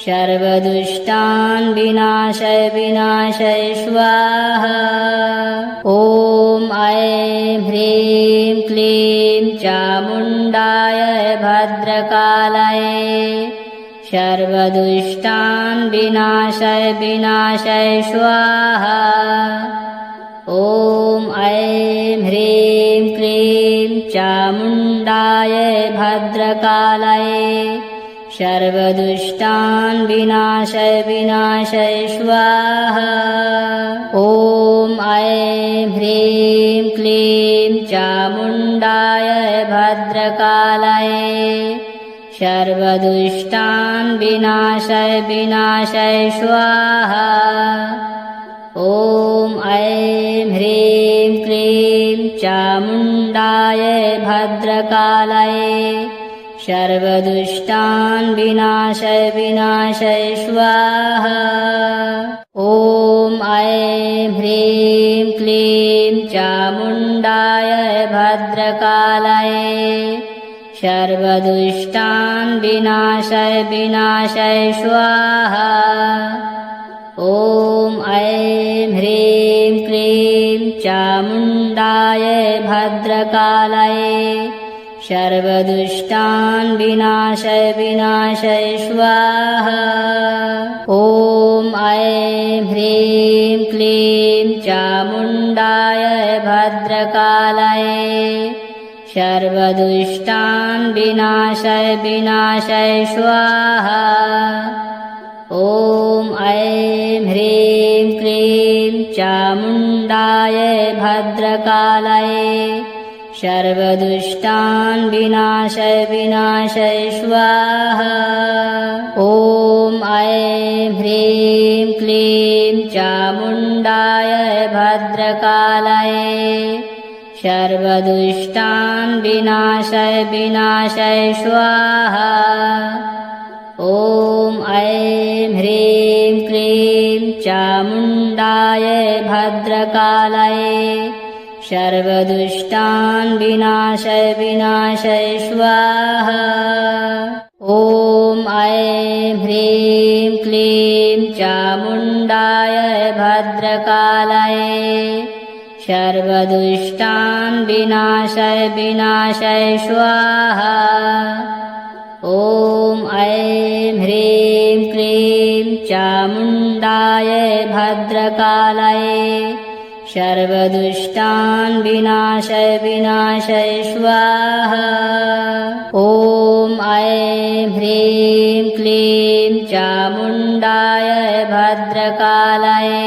सर्वदुष्टान् विनाशय विनाशय स्वाहा। ॐ ऐं ह्रीं क्लीं चामुण्डाय भद्रकालये सर्वदुष्टान् विनाशय विनाशय स्वाहा। ॐ ऐं ह्रीं क्लीं चामुण्डाय भद्रकालये सर्वदुष्टान् विनाशय विनाशय स्वाहा। ॐ ऐं ह्रीं क्लीं चामुण्डाय भद्रकालये सर्वदुष्टान् विनाशय विनाशय स्वाहा। ॐ ऐं ह्रीं क्लीं चामुण्डाय भद्रकालये सर्वदुष्टान् विनाशय विनाशय स्वाहा। ॐ ऐं ह्रीं क्लीं चामुण्डाय भद्रकालये सर्वदुष्टान् विनाशय विनाशय स्वाहा। ॐ ऐं ह्रीं क्लीं चामुण्डाय भद्रकालये सर्वदुष्टान् विनाशय विनाशय स्वाहा। ॐ ऐं ह्रीं क्लीं चामुण्डाय भद्रकालये सर्वदुष्टान् विनाशय विनाशय स्वाहा। ॐ ऐं ह्रीं क्लीं चामुण्डाय भद्रकालये सर्वदुष्टान् विनाशय विनाशय स्वाहा। ॐ ऐं ह्रीं क्लीं चामुण्डाय भद्रकालये सर्वदुष्टान् विनाशय विनाशय स्वाहा। ॐ ऐं ह्रीं क्लीं चामुण्डाय भद्रकालये सर्वदुष्टान् विनाशय विनाशय स्वाहा। ॐ ऐं ह्रीं क्लीं चामुण्डाय भद्रकालये सर्वदुष्टान् विनाशय विनाशय स्वाहा। ॐ ऐं ह्रीं क्लीं चामुण्डाय भद्रकालये सर्वदुष्टान् विनाशय विनाशय स्वाहा। ॐ ऐं ह्रीं क्लीं चामुण्डाय भद्रकालये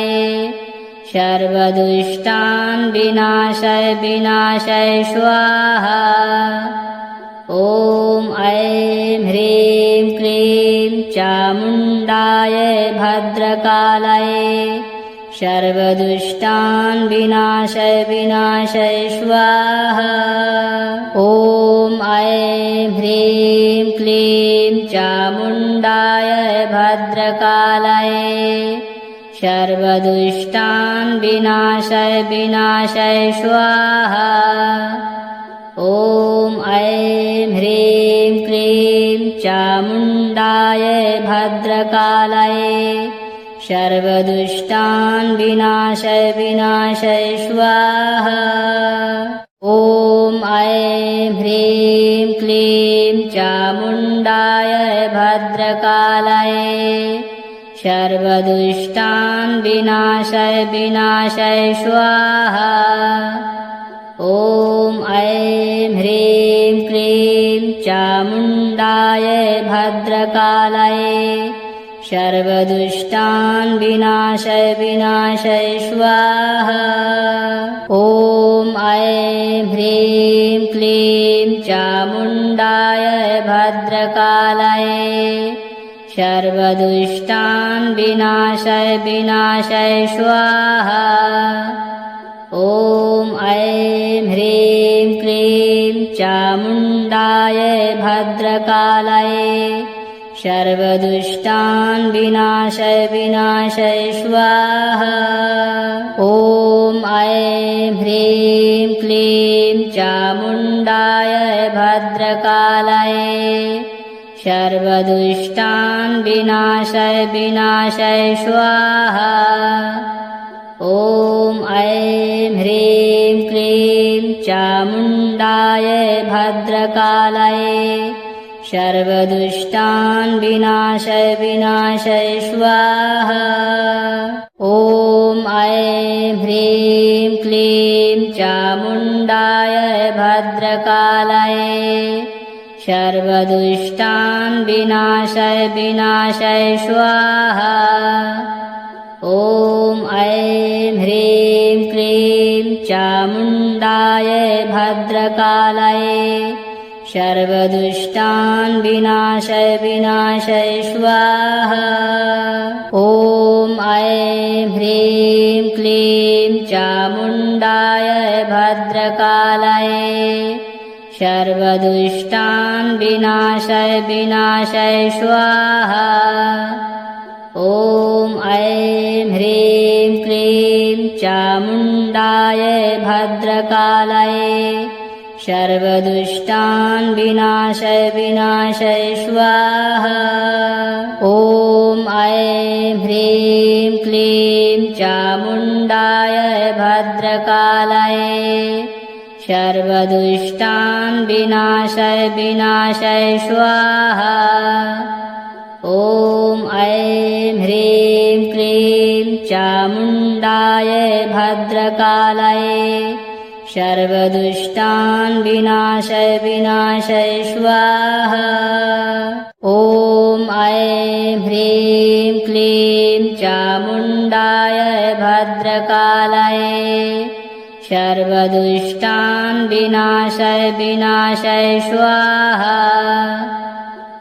सर्वदुष्टान् विनाशय विनाशय स्वाहा। ॐ ऐं ह्रीं क्लीं चामुण्डाय भद्रकालये सर्वदुष्टान् विनाशय विनाशय स्वाहा। ॐ ऐं ह्रीं क्लीं चामुण्डाय भद्रकालये सर्वदुष्टान् विनाशय विनाशय स्वाहा। ॐ ऐं ह्रीं क्लीं चामुण्डाय भद्रकालये सर्वदुष्टान् विनाशय विनाशय स्वाहा। ॐ ऐं ह्रीं क्लीं चामुण्डाय भद्रकालये सर्वदुष्टान् विनाशय विनाशय स्वाहा। ॐ ऐं ह्रीं क्लीं चामुण्डाय भद्रकालये सर्वदुष्टान् विनाशय विनाशय स्वाहा। ॐ ऐं ह्रीं क्लीं चामुण्डाय भद्रकालये सर्वदुष्टान् विनाशय विनाशय स्वाहा। ॐ ऐं ह्रीं क्लीं चामुण्डाय भद्रकालये सर्वदुष्टान् विनाशय विनाशय स्वाहा। ॐ ऐं ह्रीं क्लीं चामुण्डाय भद्रकालये सर्वदुष्टान् विनाशय विनाशय स्वाहा। ॐ ऐं ह्रीं क्लीं चामुण्डाय भद्रकालये सर्वदुष्टान् विनाशय विनाशय स्वाहा। ॐ ऐं ह्रीं क्लीं चामुण्डाय भद्रकालये सर्वदुष्टान् विनाशय विनाशय स्वाहा। ॐ ऐं ह्रीं क्लीं चामुण्डाय भद्रकालये सर्वदुष्टान् विनाशय विनाशय स्वाहा। ॐ ऐं ह्रीं क्लीं चामुण्डाय भद्रकालये सर्वदुष्टान् विनाशय विनाशय स्वाहा। ॐ ऐं ह्रीं क्लीं चामुण्डाय भद्रकालये सर्वदुष्टान् विनाशय विनाशय स्वाहा। ॐ ऐं ह्रीं क्लीं चामुण्डाय भद्रकालये सर्वदुष्टान् विनाशय विनाशय स्वाहा। ॐ ऐं ह्रीं क्लीं चामुण्डाय भद्रकालये सर्वदुष्टान् विनाशय विनाशय स्वाहा। ॐ ऐं ह्रीं क्लीं चामुण्डाय भद्रकालये सर्वदुष्टान् विनाशय विनाशय स्वाहा।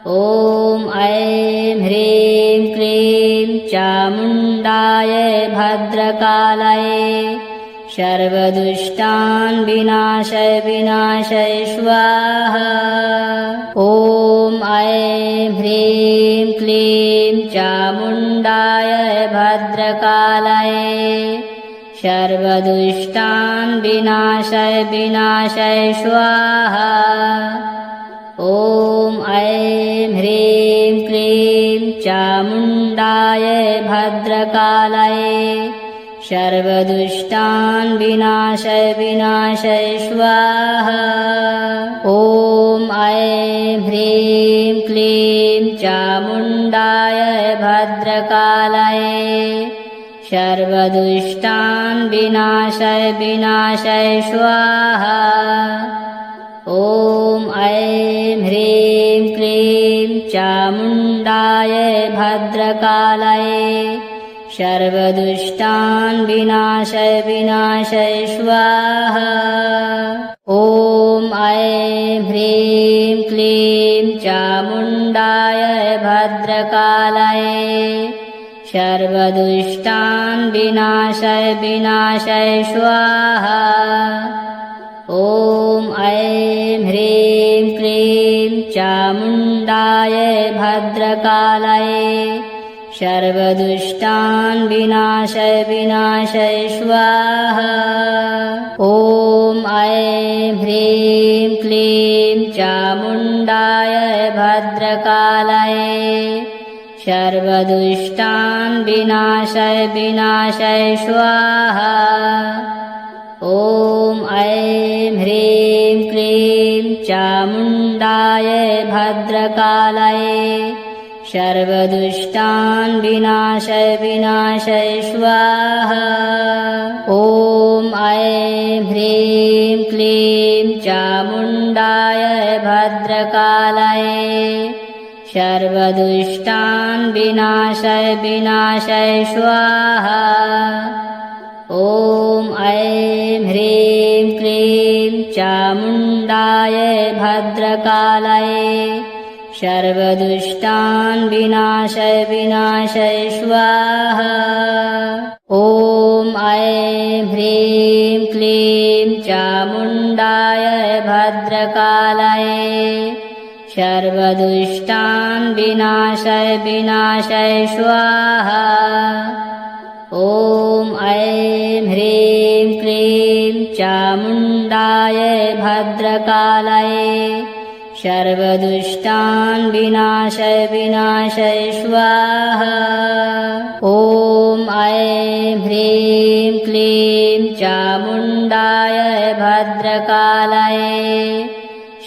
ॐ ऐं ह्रीं क्लीं चामुण्डाय भद्रकालये सर्वदुष्टान् विनाशय विनाशय स्वाहा। ॐ ऐं ह्रीं क्लीं चामुण्डाय भद्रकालये सर्वदुष्टान् विनाशय विनाशय स्वाहा। ॐ ऐं ह्रीं क्लीं चामुण्डाय भद्रकालये सर्वदुष्टान् विनाशय विनाशय स्वाहा। ॐ ऐं ह्रीं क्लीं चामुण्डाय भद्रकालये सर्वदुष्टान् विनाशय विनाशय स्वाहा। ॐ ऐं ह्रीं क्लीं चामुण्डाय भद्रकालये सर्वदुष्टान् विनाशय विनाशय स्वाहा। ॐ ऐं ह्रीं क्लीं चामुण्डाय भद्रकालये सर्वदुष्टान् विनाशय विनाशय स्वाहा। ॐ ऐं ह्रीं क्लीं चामुण्डाय भद्रकालये सर्वदुष्टान् विनाशय विनाशय स्वाहा। ॐ ऐं ह्रीं क्लीं चामुण्डाय भद्रकालये सर्वदुष्टान् विनाशय विनाशय स्वाहा। ॐ ऐं ह्रीं क्लीं चामुण्डाय भद्रकालये सर्वदुष्टान् विनाशय विनाशय स्वाहा। ॐ ऐं ह्रीं क्लीं चामुण्डाय भद्रकालये सर्वदुष्टान् विनाशय विनाशय स्वाहा। ॐ ऐं ह्रीं क्लीं चामुण्डाय भद्रकालये सर्वदुष्टान् विनाशय विनाशय स्वाहा। ॐ ऐं ह्रीं क्लीं चामुण्डाय भद्रकालये सर्वदुष्टान् विनाशय विनाशय स्वाहा। ॐ ऐं ह्रीं क्लीं चामुण्डाय भद्रकालये सर्वदुष्टान् विनाशय विनाशय स्वाहा। ॐ ऐं ह्रीं क्लीं चामुण्डाय भद्रकालये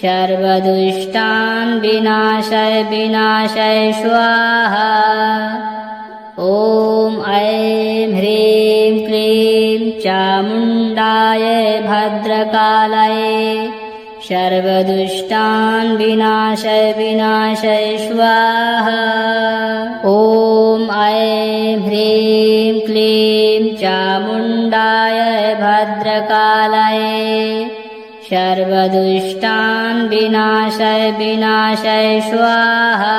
सर्वदुष्टान् विनाशय विनाशय स्वाहा। ॐ ऐं ह्रीं क्लीं चामुण्डाय भद्रकालये सर्वदुष्टान् विनाशय विनाशय स्वाहा। ॐ ऐं ह्रीं क्लीं चामुण्डाय भद्रकालये सर्वदुष्टान् विनाशय विनाशय स्वाहा।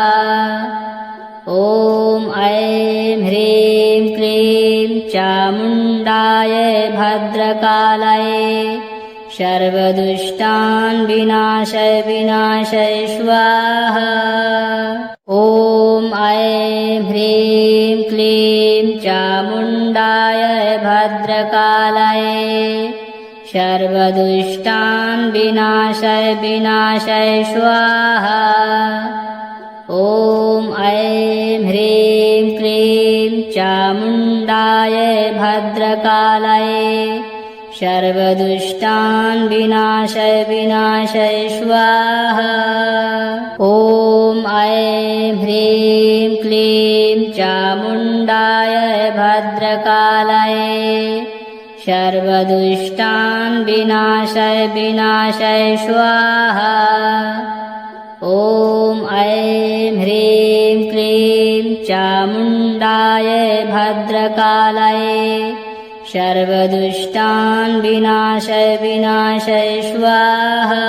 ॐ ऐं ह्रीं क्लीं चामुण्डाय भद्रकालये सर्वदुष्टान् विनाशय विनाशय स्वाहा। ॐ ऐं ह्रीं क्लीं चामुण्डाय भद्रकालये सर्वदुष्टान् विनाशय विनाशय स्वाहा। ॐ ऐं ह्रीं क्लीं चामुण्डाय भद्रकालये सर्वदुष्टान् विनाशय विनाशय स्वाहा। ॐ ऐं ह्रीं क्लीं चामुण्डाय भद्रकालये सर्वदुष्टान् विनाशय विनाशय स्वाहा। ॐ ऐं ह्रीं क्लीं चामुण्डाय भद्रकालये सर्वदुष्टान् विनाशय विनाशय स्वाहा।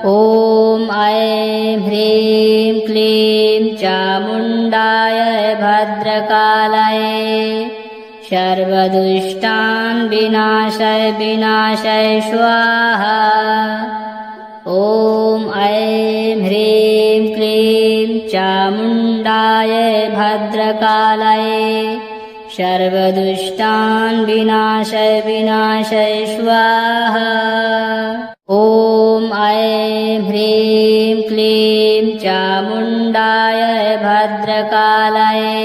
ॐ ऐं ह्रीं क्लीं चामुण्डाय भद्रकालये सर्वदुष्टान् विनाशय विनाशय स्वाहा। ॐ ऐं ह्रीं क्लीं चामुण्डाय भद्रकालये सर्वदुष्टान् विनाशय विनाशय स्वाहा। ॐ ऐं ह्रीं क्लीं चामुण्डाय भद्रकालये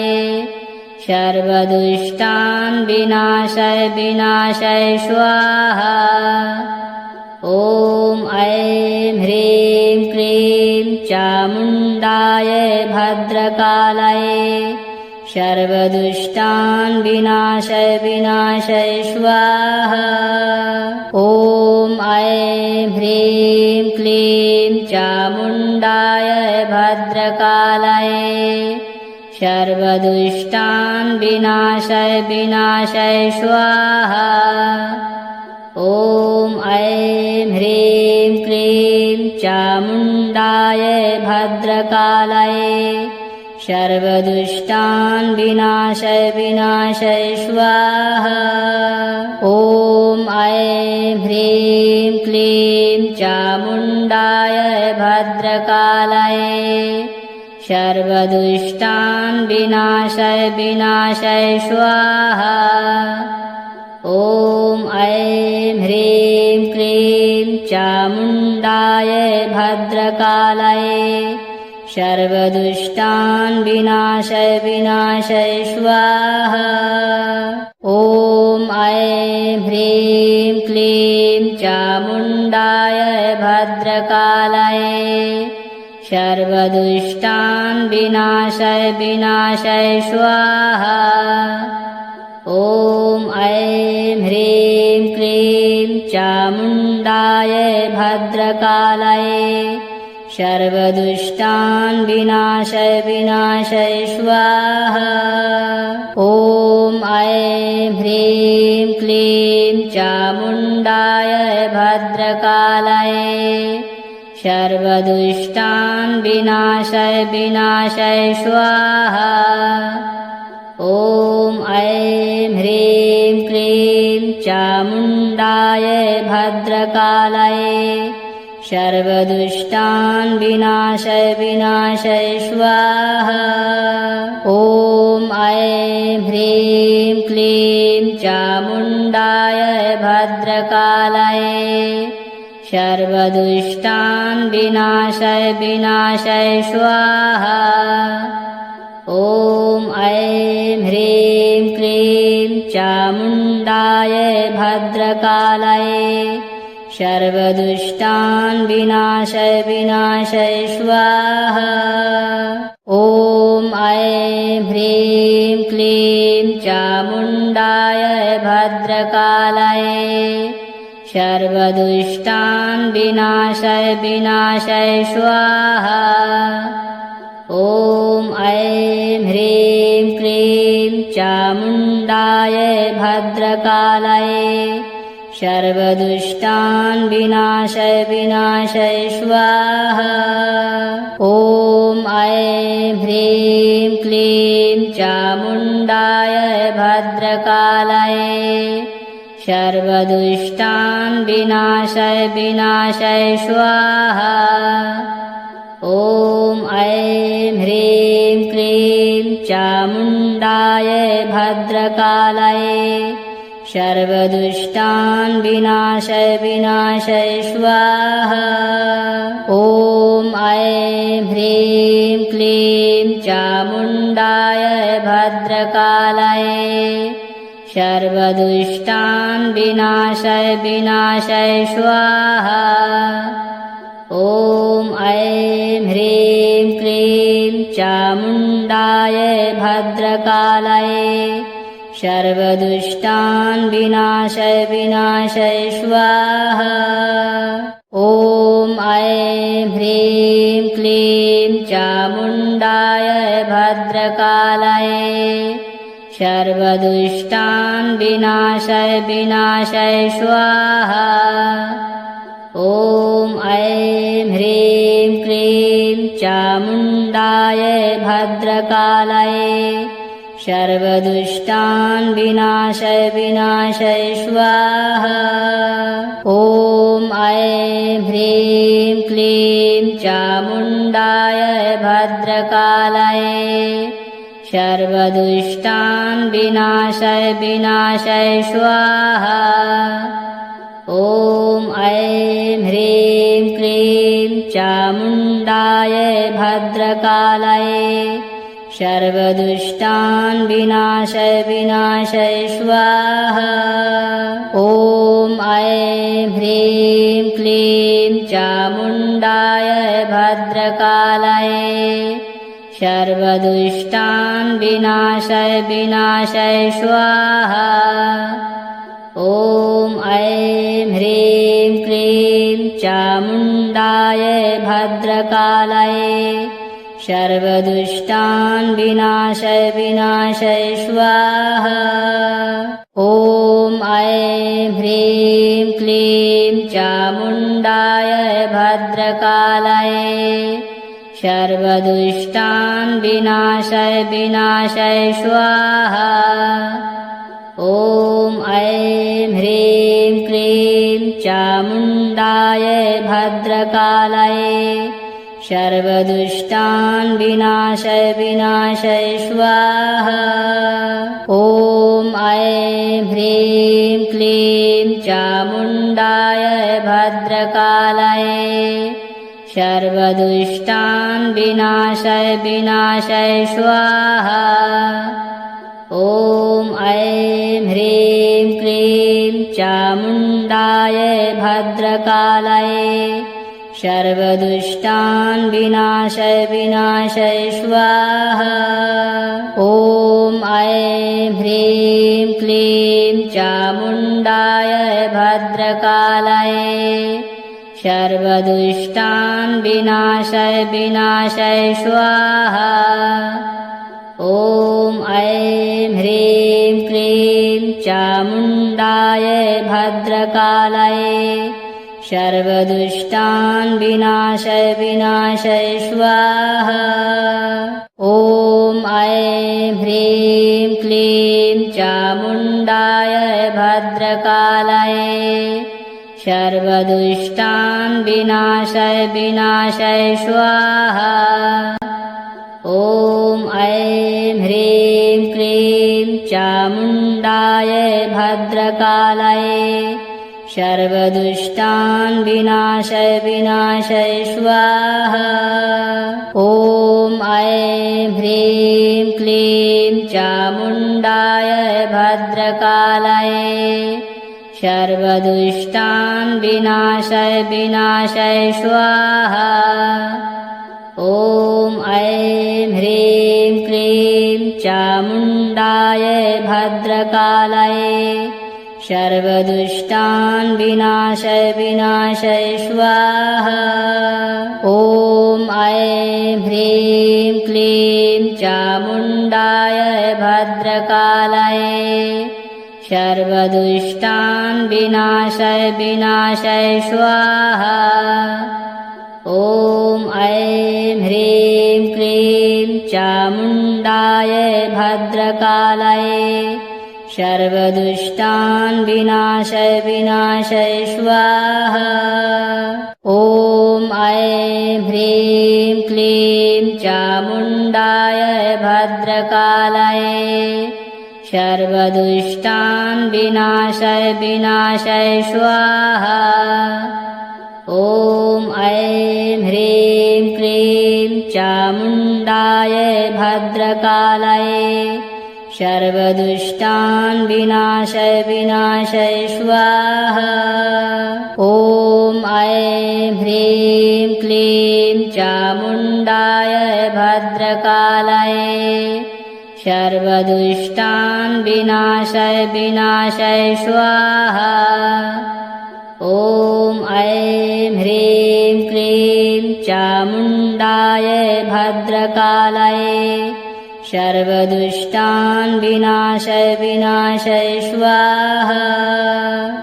सर्वदुष्टान् विनाशय विनाशय स्वाहा। ॐ ऐं ह्रीं क्लीं चामुण्डाय भद्रकालये सर्वदुष्टान् विनाशय विनाशय स्वाहा। ॐ ऐं ह्रीं क्लीं चामुण्डाय भद्रकालये सर्वदुष्टान् विनाशय विनाशय स्वाहा। ॐ ऐं ह्रीं क्लीं चामुण्डाय भद्रकालये सर्वदुष्टान् विनाशय विनाशय स्वाहा। ॐ ऐं ह्रीं क्लीं चामुण्डाय भद्रकालये सर्वदुष्टान् विनाशय विनाशय स्वाहा। ॐ ऐं ह्रीं क्लीं चामुण्डाय भद्रकालये सर्वदुष्टान् विनाशय विनाशय स्वाहा। ॐ ऐं ह्रीं क्लीं चामुण्डाय भद्रकालये सर्वदुष्टान् विनाशय विनाशय स्वाहा। ॐ ऐं ह्रीं क्लीं चामुण्डाय भद्रकालये सर्वदुष्टान् विनाशय विनाशय स्वाहा। ॐ ऐं ह्रीं क्लीं चामुण्डाय भद्रकालये सर्वदुष्टान् विनाशय विनाशय स्वाहा। ॐ ऐं ह्रीं क्लीं चामुण्डाय भद्रकालये सर्वदुष्टान् विनाशय विनाशय स्वाहा। ॐ ऐं ह्रीं क्लीं चामुण्डाय भद्रकालये सर्वदुष्टान् विनाशय विनाशय स्वाहा। ॐ ऐं ह्रीं क्लीं चामुण्डाय भद्रकालाय सर्वदुष्टान् विनाशय विनाशय स्वाहा। ॐ ऐं ह्रीं क्लीं चामुण्डाय भद्रकालाय सर्वदुष्टान् विनाशय विनाशय स्वाहा। ॐ ऐं ह्रीं क्लीं चामुण्डाय भद्रकालाय सर्वदुष्टान् विनाशय विनाशय स्वाहा। ॐ ऐं ह्रीं क्लीं चामुण्डाय भद्रकालाय सर्वदुष्टान् विनाशय विनाशय स्वाहा। ॐ ऐं ह्रीं क्लीं चामुण्डाय भद्रकालाय सर्वदुष्टान् विनाशय विनाशय स्वाहा। ॐ ऐं ह्रीं क्लीं चामुण्डाय भद्रकालाय सर्वदुष्टान् विनाशय विनाशय स्वाहा। ॐ ऐं ह्रीं क्लीं चामुण्डाय भद्रकालाय सर्वदुष्टान् विनाशय विनाशय स्वाहा। ॐ ऐं ह्रीं क्लीं चामुण्डाय भद्रकालाय सर्वदुष्टान् विनाशय विनाशय स्वाहा। ॐ ऐं ह्रीं क्लीं चामुण्डाय भद्रकालाय सर्वदुष्टान् विनाशय विनाशय स्वाहा। ॐ ऐं ह्रीं क्लीं चामुण्डाय भद्रकालाय सर्वदुष्टान् विनाशय विनाशय स्वाहा। ॐ ऐं ह्रीं क्लीं चामुण्डाय भद्रकालाय सर्वदुष्टान् विनाशय विनाशय स्वाहा। ॐ ऐं ह्रीं क्लीं चामुण्डाय भद्रकालाय सर्वदुष्टान् विनाशय विनाशय स्वाहा। ॐ ऐं ह्रीं क्लीं चामुण्डाय भद्रकालाय सर्वदुष्टान् विनाशय विनाशय स्वाहा। ॐ ऐं ह्रीं क्लीं चामुण्डाय भद्रकालाय सर्वदुष्टान् विनाशय विनाशय स्वाहा। ॐ ऐं ह्रीं क्लीं चामुण्डाय भद्रकालाय सर्वदुष्टान् विनाशय विनाशय स्वाहा। ॐ ऐं ह्रीं क्लीं चामुण्डाय भद्रकालाय सर्वदुष्टान् विनाशय विनाशय स्वाहा। ॐ ऐं ह्रीं क्लीं चामुण्डाय भद्रकालाय सर्वदुष्टान् विनाशय विनाशय स्वाहा। ॐ ऐं ह्रीं क्लीं चामुण्डाय भद्रकालाय सर्वदुष्टान् विनाशय विनाशय स्वाहा। ॐ ऐं ह्रीं क्लीं चामुण्डाय भद्रकालाय सर्वदुष्टान् विनाशय विनाशय स्वाहा। ॐ ऐं ह्रीं क्लीं चामुण्डाय भद्रकालाय सर्वदुष्टान् विनाशय विनाशय स्वाहा। ॐ ऐं ह्रीं क्लीं चामुण्डाय भद्रकालाय सर्वदुष्टान् विनाशय विनाशय स्वाहा। ॐ ऐं ह्रीं क्लीं चामुण्डाय भद्रकालये सर्वदुष्टान् विनाशय विनाशय स्वाहा। ॐ ऐं ह्रीं क्लीं चामुण्डाय भद्रकालये सर्वदुष्टान् विनाशय विनाशय स्वाहा। ॐ ऐं ह्रीं क्लीं चामुण्डाय भद्रकालये सर्वदुष्टान् विनाशय विनाशय स्वाहा। ॐ ऐं ह्रीं क्लीं चामुण्डाय भद्रकालये सर्वदुष्टान् विनाशय विनाशय स्वाहा। ॐ ऐं ह्रीं क्लीं चामुण्डाय भद्रकालये सर्वदुष्टान् विनाशय विनाशय स्वाहा। ॐ ऐं ह्रीं क्लीं चामुण्डाय भद्रकालये सर्वदुष्टान् विनाशय विनाशय स्वाहा। ॐ ऐं ह्रीं क्लीं चामुण्डाय भद्रकालये सर्वदुष्टान् विनाशय विनाशय स्वाहा। ॐ ऐं ह्रीं क्लीं चामुण्डाय भद्रकालये सर्वदुष्टान् विनाशय विनाशय स्वाहा।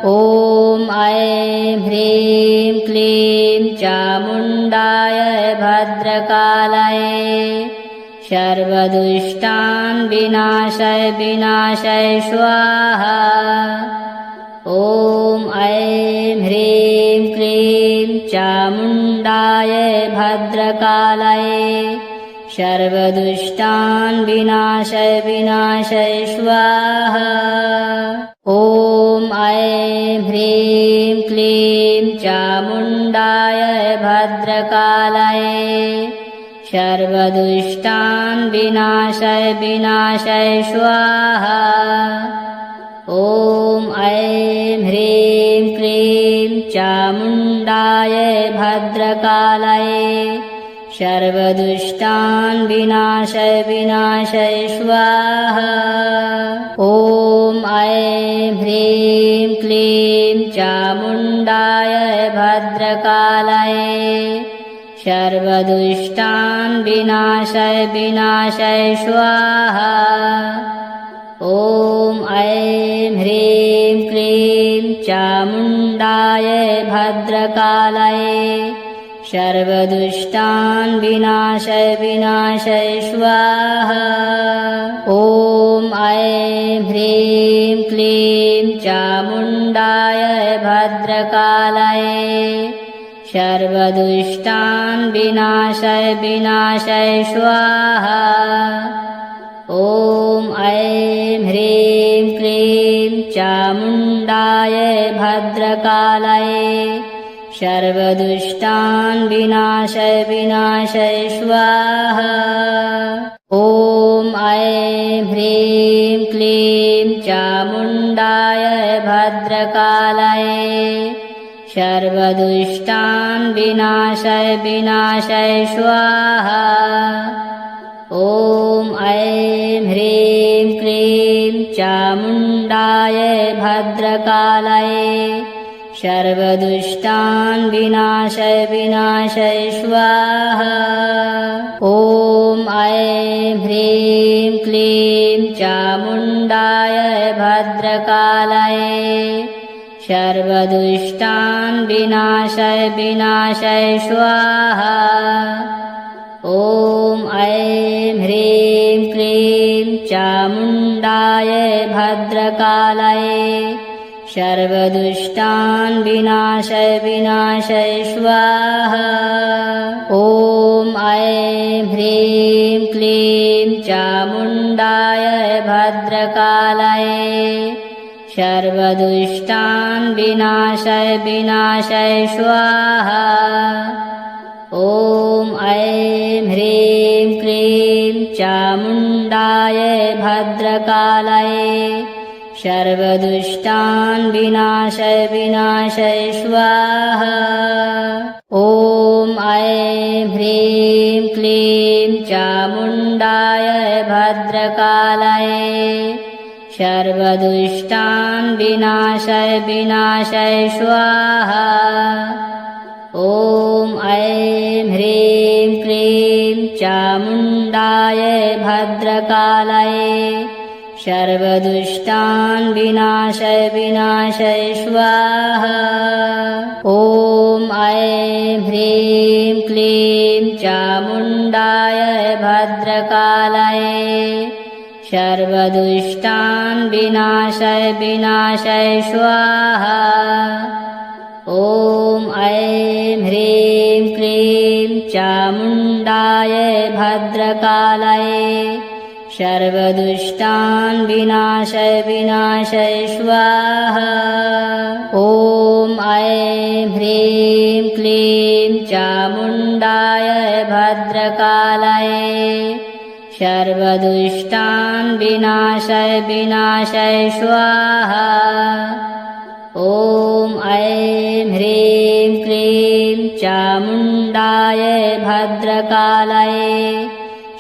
ॐ ऐं ह्रीं क्लीं चामुण्डाय भद्रकालये सर्वदुष्टान् विनाशय विनाशय स्वाहा। ॐ ऐं ह्रीं क्लीं चामुण्डाय भद्रकालये सर्वदुष्टान् विनाशय विनाशय स्वाहा। ॐ ऐं ह्रीं क्लीं चामुण्डाय भद्रकालये सर्वदुष्टान् विनाशय विनाशय स्वाहा। ॐ ऐं ह्रीं क्लीं चामुण्डाय भद्रकालये सर्वदुष्टान् विनाशय विनाशय स्वाहा। ॐ ऐं ह्रीं क्लीं चामुण्डाय भद्रकालये सर्वदुष्टान् विनाशय विनाशय स्वाहा। ॐ ऐं ह्रीं क्लीं चामुण्डाय भद्रकालये सर्वदुष्टान् विनाशय विनाशय स्वाहा। ॐ ऐं ह्रीं क्लीं चामुण्डाय भद्रकालये सर्वदुष्टान् विनाशय विनाशय स्वाहा। ॐ ऐं ह्रीं क्लीं चामुण्डाय भद्रकालये सर्वदुष्टान् विनाशय विनाशय स्वाहा। ॐ ऐं ह्रीं क्लीं चामुण्डाय भद्रकालये सर्वदुष्टान् विनाशय विनाशय स्वाहा। ॐ ऐं ह्रीं क्लीं चामुण्डाय भद्रकालये सर्वदुष्टान् विनाशय विनाशय स्वाहा। ॐ ऐं ह्रीं क्लीं चामुण्डाय भद्रकालये सर्वदुष्टान् विनाशय विनाशय स्वाहा। ॐ ऐं ह्रीं क्लीं चामुण्डाय भद्रकालये सर्वदुष्टान् विनाशय विनाशय स्वाहा। ॐ ऐं ह्रीं क्लीं चामुण्डाय भद्रकालये सर्वदुष्टान् विनाशय विनाशय स्वाहा। ॐ ऐं ह्रीं क्लीं चामुण्डाय भद्रकालये सर्वदुष्टान् विनाशय विनाशय स्वाहा। ॐ ऐं ह्रीं क्लीं चामुण्डाय भद्रकालये सर्वदुष्टान् विनाशय विनाशय स्वाहा। ॐ ऐं ह्रीं क्लीं चामुण्डाय भद्रकालये सर्वदुष्टान् विनाशय विनाशय स्वाहा। ॐ ऐं ह्रीं क्लीं चामुण्डाय भद्रकालये सर्वदुष्टान् विनाशय विनाशय स्वाहा। ॐ ऐं ह्रीं क्लीं चामुण्डाय भद्रकालये सर्वदुष्टान् विनाशय विनाशय स्वाहा। ॐ ऐं ह्रीं क्लीं चामुण्डाय भद्रकालये सर्वदुष्टान् विनाशय विनाशय स्वाहा। ॐ ऐं ह्रीं क्लीं चामुण्डाय भद्रकालये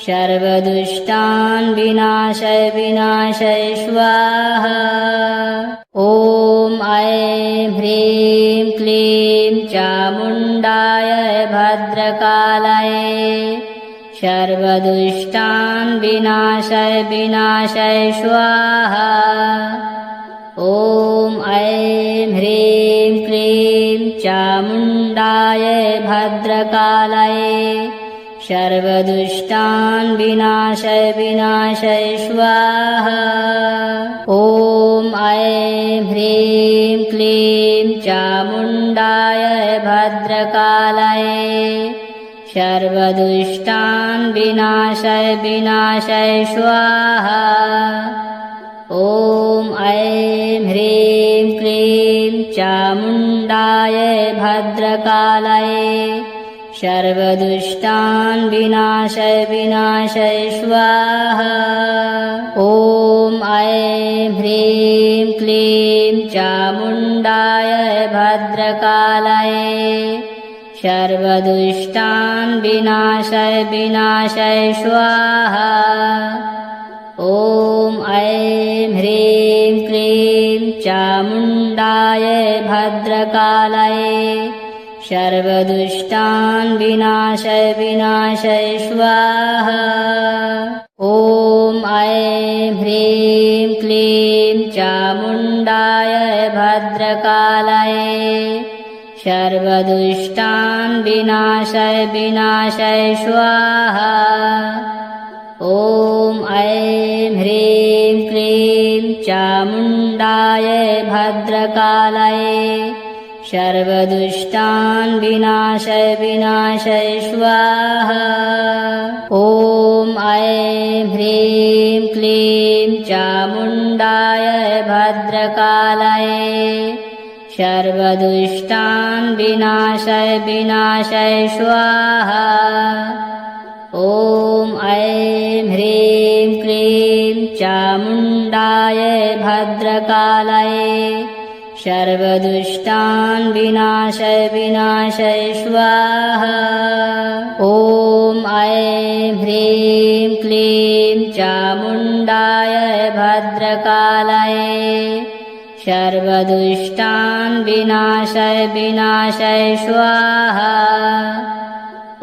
सर्वदुष्टान् विनाशय विनाशय स्वाहा। ॐ ऐं ह्रीं क्लीं चामुण्डाय भद्रकालये सर्वदुष्टान् विनाशय विनाशय स्वाहा। ॐ ऐं ह्रीं क्लीं चामुण्डाय भद्रकालये सर्वदुष्टान् विनाशय विनाशय स्वाहा। ॐ ऐं ह्रीं क्लीं चामुण्डाय भद्रकालये सर्वदुष्टान् विनाशय विनाशय स्वाहा। ॐ ऐं ह्रीं क्लीं चामुण्डाय भद्रकालये सर्वदुष्टान् विनाशय विनाशय स्वाहा। ॐ ऐं ह्रीं क्लीं चामुण्डाय भद्रकालये सर्वदुष्टान् विनाशय विनाशय स्वाहा। ॐ ऐं ह्रीं क्लीं चामुण्डाय भद्रकालये सर्वदुष्टान् विनाशय विनाशय स्वाहा। ॐ ऐं ह्रीं क्लीं चामुण्डाय भद्रकालये सर्वदुष्टान् विनाशय विनाशय स्वाहा। ॐ ऐं ह्रीं क्लीं चामुण्डाय भद्रकालये सर्वदुष्टान् विनाशय विनाशय स्वाहा। ॐ ऐं ह्रीं क्लीं चामुण्डाय भद्रकालये सर्वदुष्टान् विनाशय विनाशय स्वाहा। ॐ ऐं ह्रीं क्लीं चामुण्डाय भद्रकालये सर्वदुष्टान् विनाशय विनाशय स्वाहा। ॐ ऐं ह्रीं क्लीं चामुण्डाय भद्रकालये सर्वदुष्टान् विनाशय विनाशय स्वाहा।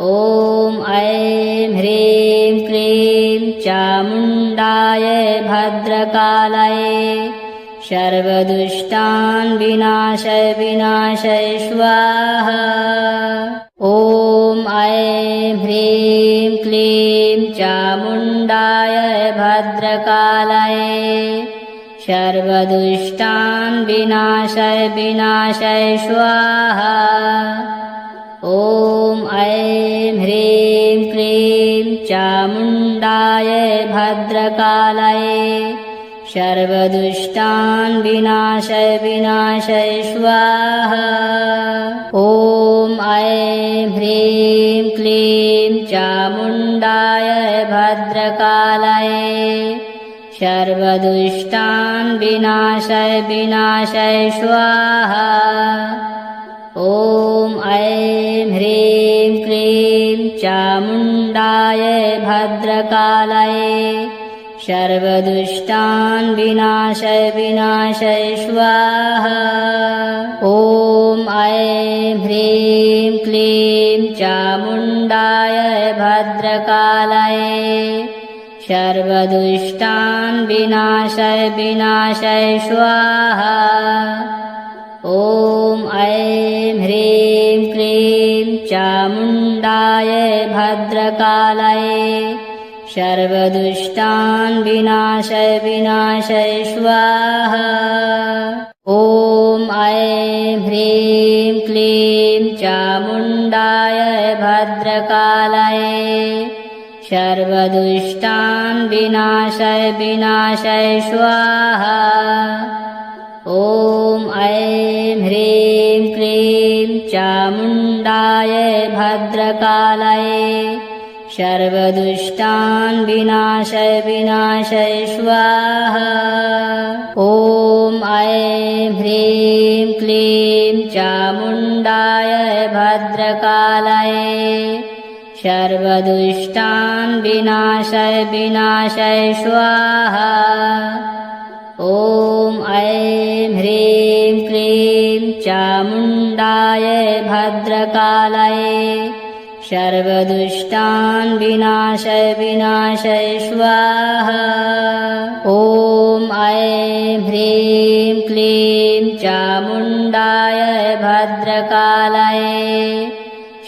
ॐ ऐं ह्रीं क्लीं चामुण्डाय भद्रकालये सर्वदुष्टान् विनाशय विनाशय स्वाहा। ॐ ऐं ह्रीं क्लीं चामुण्डाय भद्रकालये सर्वदुष्टान् विनाशय विनाशय स्वाहा। ॐ ऐं ह्रीं क्लीं चामुण्डाय भद्रकालये सर्वदुष्टान् विनाशय विनाशय स्वाहा। ॐ ऐं ह्रीं क्लीं चामुण्डाय भद्रकालायै सर्वदुष्टान् विनाशय विनाशय स्वाहा। ॐ ऐं ह्रीं क्लीं चामुण्डाय भद्रकालायै सर्वदुष्टान् विनाशय विनाशय स्वाहा। ॐ ऐं ह्रीं क्लीं चामुण्डाय भद्रकालायै सर्वदुष्टान् विनाशय विनाशय स्वाहा। ॐ ऐं ह्रीं क्लीं चामुण्डाय भद्रकालायै सर्वदुष्टान् विनाशय विनाशय स्वाहा। ॐ ऐं ह्रीं क्लीं चामुण्डाय भद्रकालायै सर्वदुष्टान् विनाशय विनाशय स्वाहा। ॐ ऐं ह्रीं क्लीं चामुण्डाय भद्रकालायै सर्वदुष्टान् विनाशय विनाशय स्वाहा। ॐ ऐं ह्रीं क्लीं चामुण्डाय भद्रकालायै सर्वदुष्टान् विनाशय विनाशय स्वाहा। ॐ ऐं ह्रीं क्लीं चामुण्डाय भद्रकालायै सर्वदुष्टान् विनाशय विनाशय स्वाहा। ॐ ऐं ह्रीं क्लीं चामुण्डाय भद्रकालायै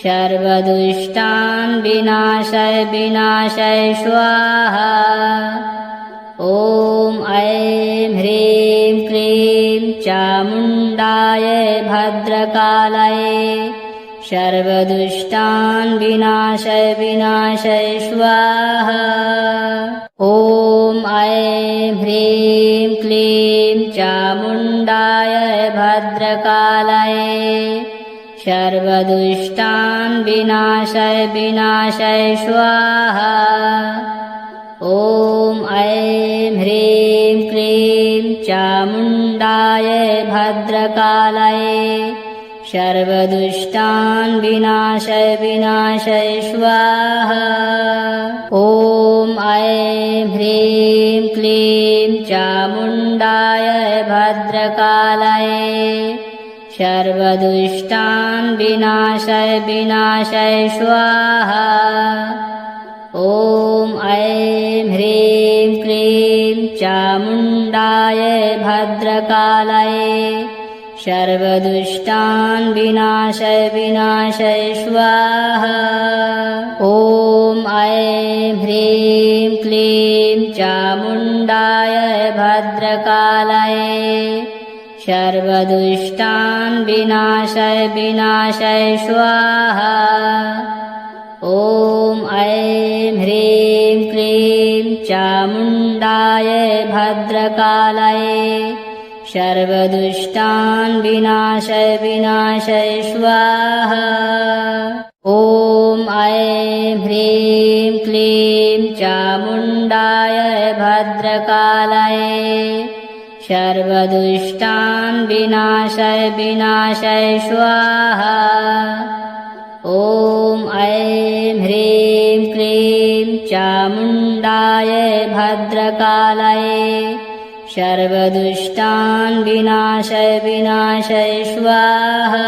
सर्वदुष्टान् विनाशय विनाशय स्वाहा। ॐ ऐं ह्रीं क्लीं चामुण्डाय भद्रकालायै सर्वदुष्टान् विनाशय विनाशय स्वाहा। ॐ ऐं ह्रीं क्लीं चामुण्डाय भद्रकालायै सर्वदुष्टान् विनाशय विनाशय स्वाहा। ॐ ऐं ह्रीं क्लीं चामुण्डाय भद्रकालायै सर्वदुष्टान् विनाशय विनाशय स्वाहा। ॐ ऐं ह्रीं क्लीं चामुण्डाय भद्रकालायै सर्वदुष्टान् विनाशय विनाशय स्वाहा। ॐ ऐं ह्रीं क्लीं चामुण्डाय भद्रकालायै सर्वदुष्टान् विनाशय विनाशय स्वाहा। ॐ ऐं ह्रीं क्लीं चामुण्डाय भद्रकालायै सर्वदुष्टान् विनाशय विनाशय स्वाहा। ॐ ऐं ह्रीं क्लीं चामुण्डाय भद्रकालायै सर्वदुष्टान् विनाशय विनाशय स्वाहा। ॐ ऐं ह्रीं क्लीं चामुण्डाय भद्रकालायै सर्वदुष्टान् विनाशय विनाशय स्वाहा। ॐ ऐं ह्रीं क्लीं चामुण्डाय भद्रकालायै सर्वदुष्टान् विनाशय विनाशय स्वाहा।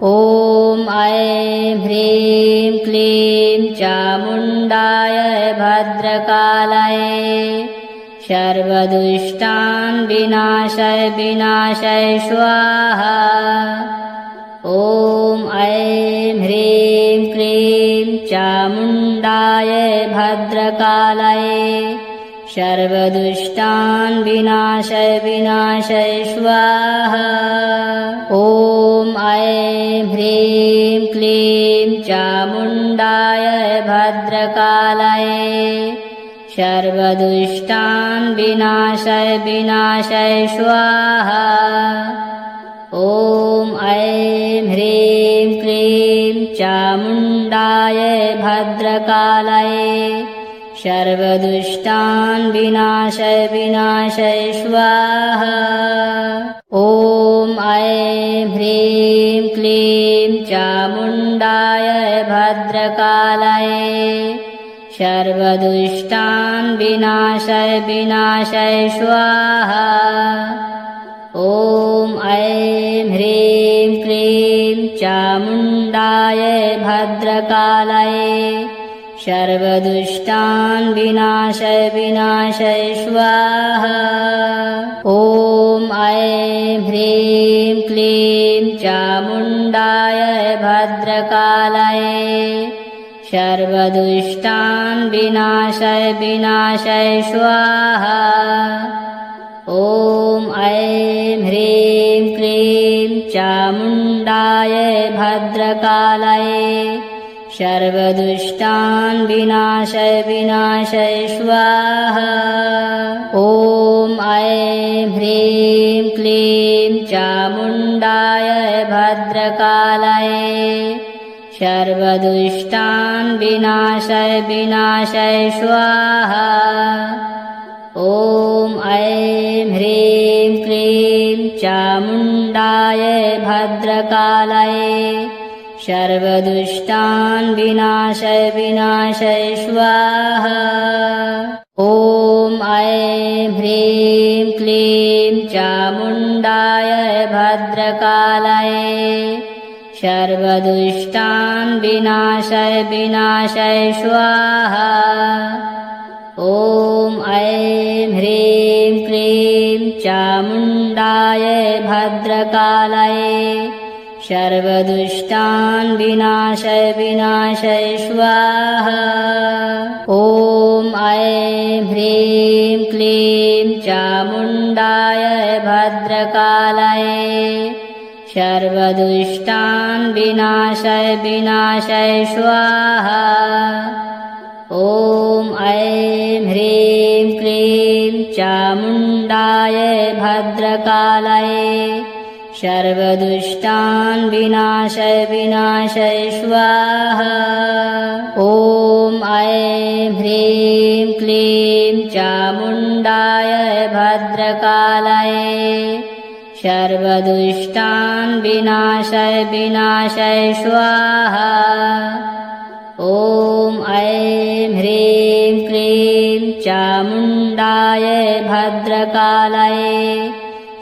ॐ ऐं ह्रीं क्लीं चामुण्डाय भद्रकालायै सर्वदुष्टान् विनाशय विनाशय स्वाहा। ॐ ऐं ह्रीं क्लीं चामुण्डाय भद्रकालायै सर्वदुष्टान् विनाशय विनाशय स्वाहा। ॐ ऐं ह्रीं क्लीं चामुण्डाय भद्रकालायै सर्वदुष्टान् विनाशय विनाशय स्वाहा। ॐ ऐं ह्रीं क्लीं चामुण्डाय भद्रकालये सर्वदुष्टान् विनाशय विनाशय स्वाहा। ॐ ऐं ह्रीं क्लीं चामुण्डाय भद्रकालये सर्वदुष्टान् विनाशय विनाशय स्वाहा। ॐ ऐं ह्रीं क्लीं चामुण्डाय भद्रकालये सर्वदुष्टान् विनाशय विनाशय स्वाहा। ॐ ऐं ह्रीं क्लीं चामुण्डाय भद्रकालये सर्वदुष्टान् विनाशय विनाशय स्वाहा। ॐ ऐं ह्रीं क्लीं चामुण्डाय भद्रकालये सर्वदुष्टान् विनाशय विनाशय स्वाहा। ॐ ऐं ह्रीं क्लीं चामुण्डाय भद्रकालये सर्वदुष्टान् विनाशय विनाशय स्वाहा। ॐ ऐं ह्रीं क्लीं चामुण्डाय भद्रकालये सर्वदुष्टान् विनाशय विनाशय स्वाहा। ॐ ऐं ह्रीं क्लीं चामुण्डाय भद्रकालये सर्वदुष्टान् विनाशय विनाशय स्वाहा। ॐ ऐं ह्रीं क्लीं चामुण्डाय भद्रकालये सर्वदुष्टान् विनाशय विनाशय स्वाहा। ॐ ऐं ह्रीं क्लीं चामुण्डाय भद्रकालये सर्वदुष्टान् विनाशय विनाशय स्वाहा। ॐ ऐं ह्रीं क्लीं चामुण्डाय भद्रकालये सर्वदुष्टान् विनाशय विनाशय स्वाहा। ॐ ऐं ह्रीं क्लीं चामुण्डाय भद्रकालये सर्वदुष्टान् विनाशय विनाशय स्वाहा। ॐ ऐं ह्रीं क्लीं चामुण्डाय भद्रकालये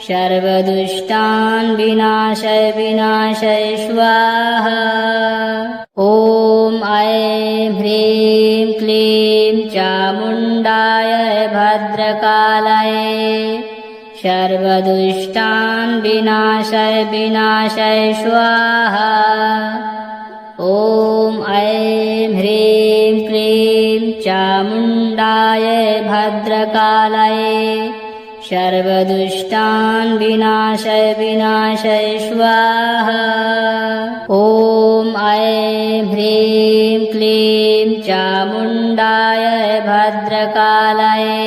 सर्वदुष्टान् विनाशय विनाशय स्वाहा। ॐ ऐं ह्रीं क्लीं चामुण्डाय भद्रकालये सर्वदुष्टान् विनाशय विनाशय स्वाहा। ॐ ऐं ह्रीं क्लीं चामुण्डाय भद्रकालये सर्वदुष्टान् विनाशय विनाशय स्वाहा। ॐ ऐं ह्रीं क्लीं चामुण्डाय भद्रकालये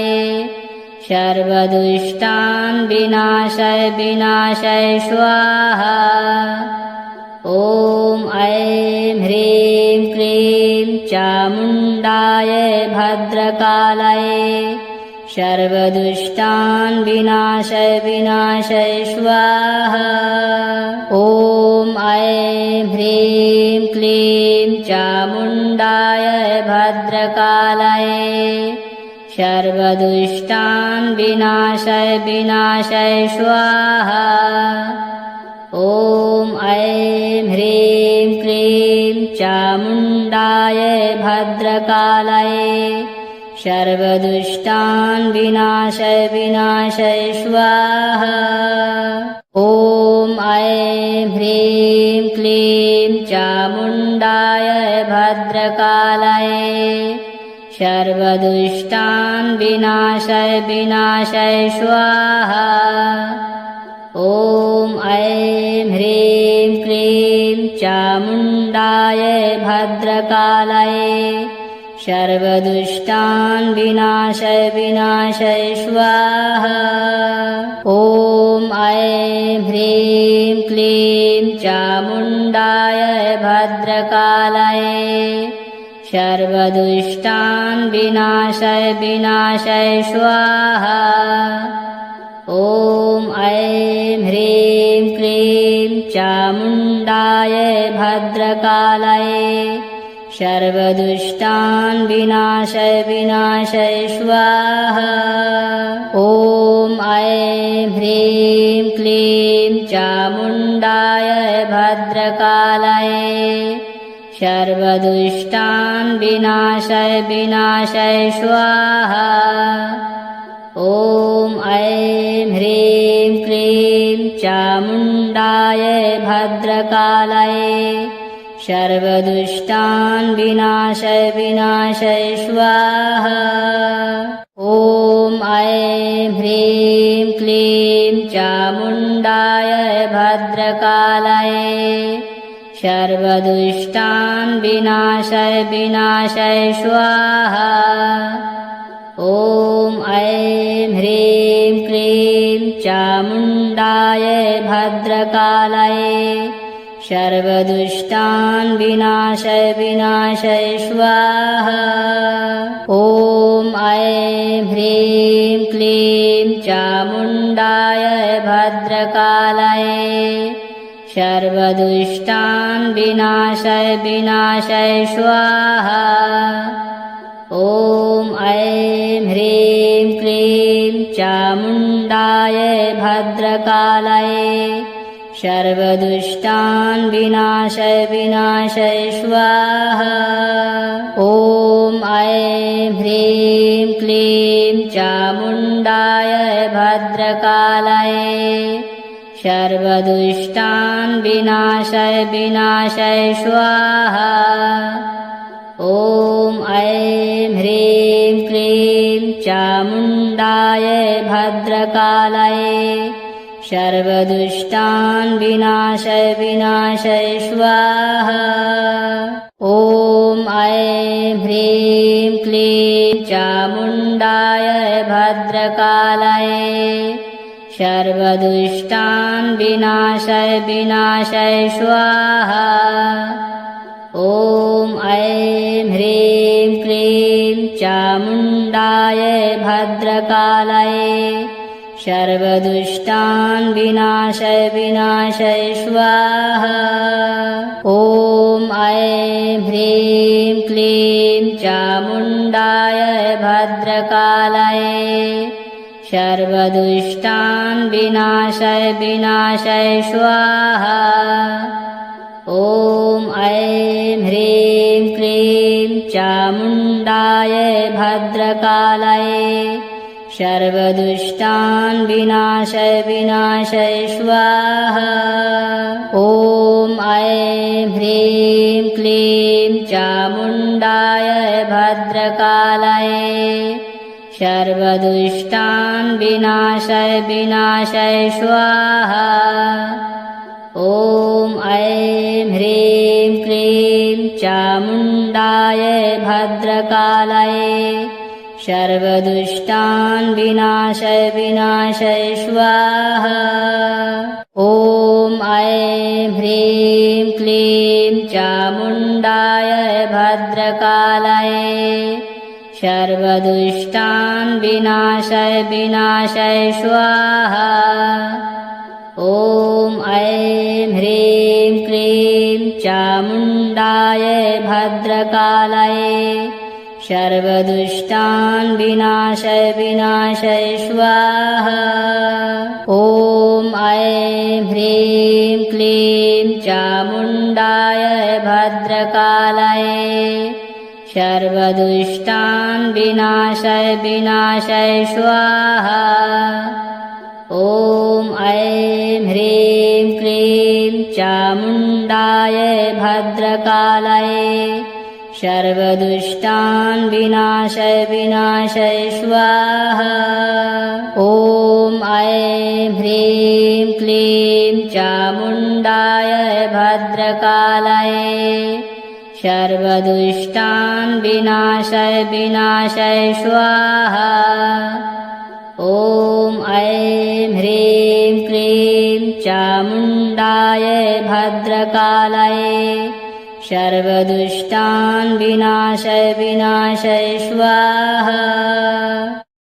सर्वदुष्टान् विनाशय विनाशय स्वाहा। ॐ ऐं ह्रीं क्लीं चामुण्डाय भद्रकालये सर्वदुष्टान् विनाशय विनाशय स्वाहा। ॐ ऐं ह्रीं क्लीं चामुण्डाय भद्रकालये सर्वदुष्टान् विनाशय विनाशय स्वाहा। ॐ ऐं ह्रीं क्लीं चामुण्डाय भद्रकालये सर्वदुष्टान् विनाशय विनाशय स्वाहा। ॐ ऐं ह्रीं क्लीं चामुण्डाय भद्रकालये सर्वदुष्टान् विनाशय विनाशय स्वाहा। ॐ ऐं ह्रीं क्लीं चामुण्डाय भद्रकालये सर्वदुष्टान् विनाशय विनाशय स्वाहा। ॐ ऐं ह्रीं क्लीं चामुण्डाय भद्रकालायै सर्वदुष्टान् विनाशय विनाशय स्वाहा। ॐ ऐं ह्रीं क्लीं चामुण्डाय भद्रकालायै सर्वदुष्टान् विनाशय विनाशय स्वाहा। ॐ ऐं ह्रीं क्लीं चामुण्डाय भद्रकालायै सर्वदुष्टान् विनाशय विनाशय स्वाहा। ॐ ऐं ह्रीं क्लीं चामुण्डाय भद्रकालायै सर्वदुष्टान् विनाशय विनाशय स्वाहा। ॐ ऐं ह्रीं क्लीं चामुण्डाय भद्रकालायै सर्वदुष्टान् विनाशय विनाशय स्वाहा। ॐ ऐं ह्रीं क्लीं चामुण्डाय भद्रकालायै सर्वदुष्टान् विनाशय विनाशय स्वाहा। ॐ ऐं ह्रीं क्लीं चामुण्डाय भद्रकालायै सर्वदुष्टान् विनाशय विनाशय स्वाहा। ॐ ऐं ह्रीं क्लीं चामुण्डाय भद्रकालायै सर्वदुष्टान् विनाशय विनाशय स्वाहा। ॐ ऐं ह्रीं क्लीं चामुण्डाय भद्रकालायै सर्वदुष्टान् विनाशय विनाशय स्वाहा। ॐ ऐं ह्रीं क्लीं चामुण्डाय भद्रकालायै सर्वदुष्टान् विनाशय विनाशय स्वाहा। ॐ ऐं ह्रीं क्लीं चामुण्डाय भद्रकालायै सर्वदुष्टान् विनाशय विनाशय स्वाहा। ॐ ऐं ह्रीं क्लीं चामुण्डाय भद्रकालायै सर्वदुष्टान् विनाशय विनाशय स्वाहा। ॐ ऐं ह्रीं क्लीं चामुण्डाय भद्रकालायै सर्वदुष्टान् विनाशय विनाशय स्वाहा। ॐ ऐं ह्रीं क्लीं चामुण्डाय भद्रकालायै सर्वदुष्टान् विनाशय विनाशय स्वाहा। ॐ ऐं ह्रीं क्लीं चामुण्डाय भद्रकालायै सर्वदुष्टान् विनाशय विनाशय स्वाहा। ॐ ऐं ह्रीं क्लीं चामुण्डाय भद्रकालायै सर्वदुष्टान् विनाशय विनाशय स्वाहा। ॐ ऐं ह्रीं क्लीं चामुण्डाय भद्रकालायै सर्वदुष्टान् विनाशय विनाशय स्वाहा। ॐ ऐं ह्रीं क्लीं चामुण्डाय भद्रकालायै सर्वदुष्टान् विनाशय विनाशय स्वाहा। ॐ ऐं ह्रीं क्लीं चामुण्डाय भद्रकालायै सर्वदुष्टान् विनाशय विनाशय स्वाहा। ॐ ऐं ह्रीं क्लीं चामुण्डाय भद्रकालायै सर्वदुष्टान् विनाशय विनाशय स्वाहा। ॐ ऐं ह्रीं क्लीं चामुण्डाय भद्रकालायै सर्वदुष्टान् विनाशय विनाशय स्वाहा। ॐ ऐं ह्रीं क्लीं चामुण्डाय भद्रकालये सर्वदुष्टान् विनाशय विनाशय स्वाहा।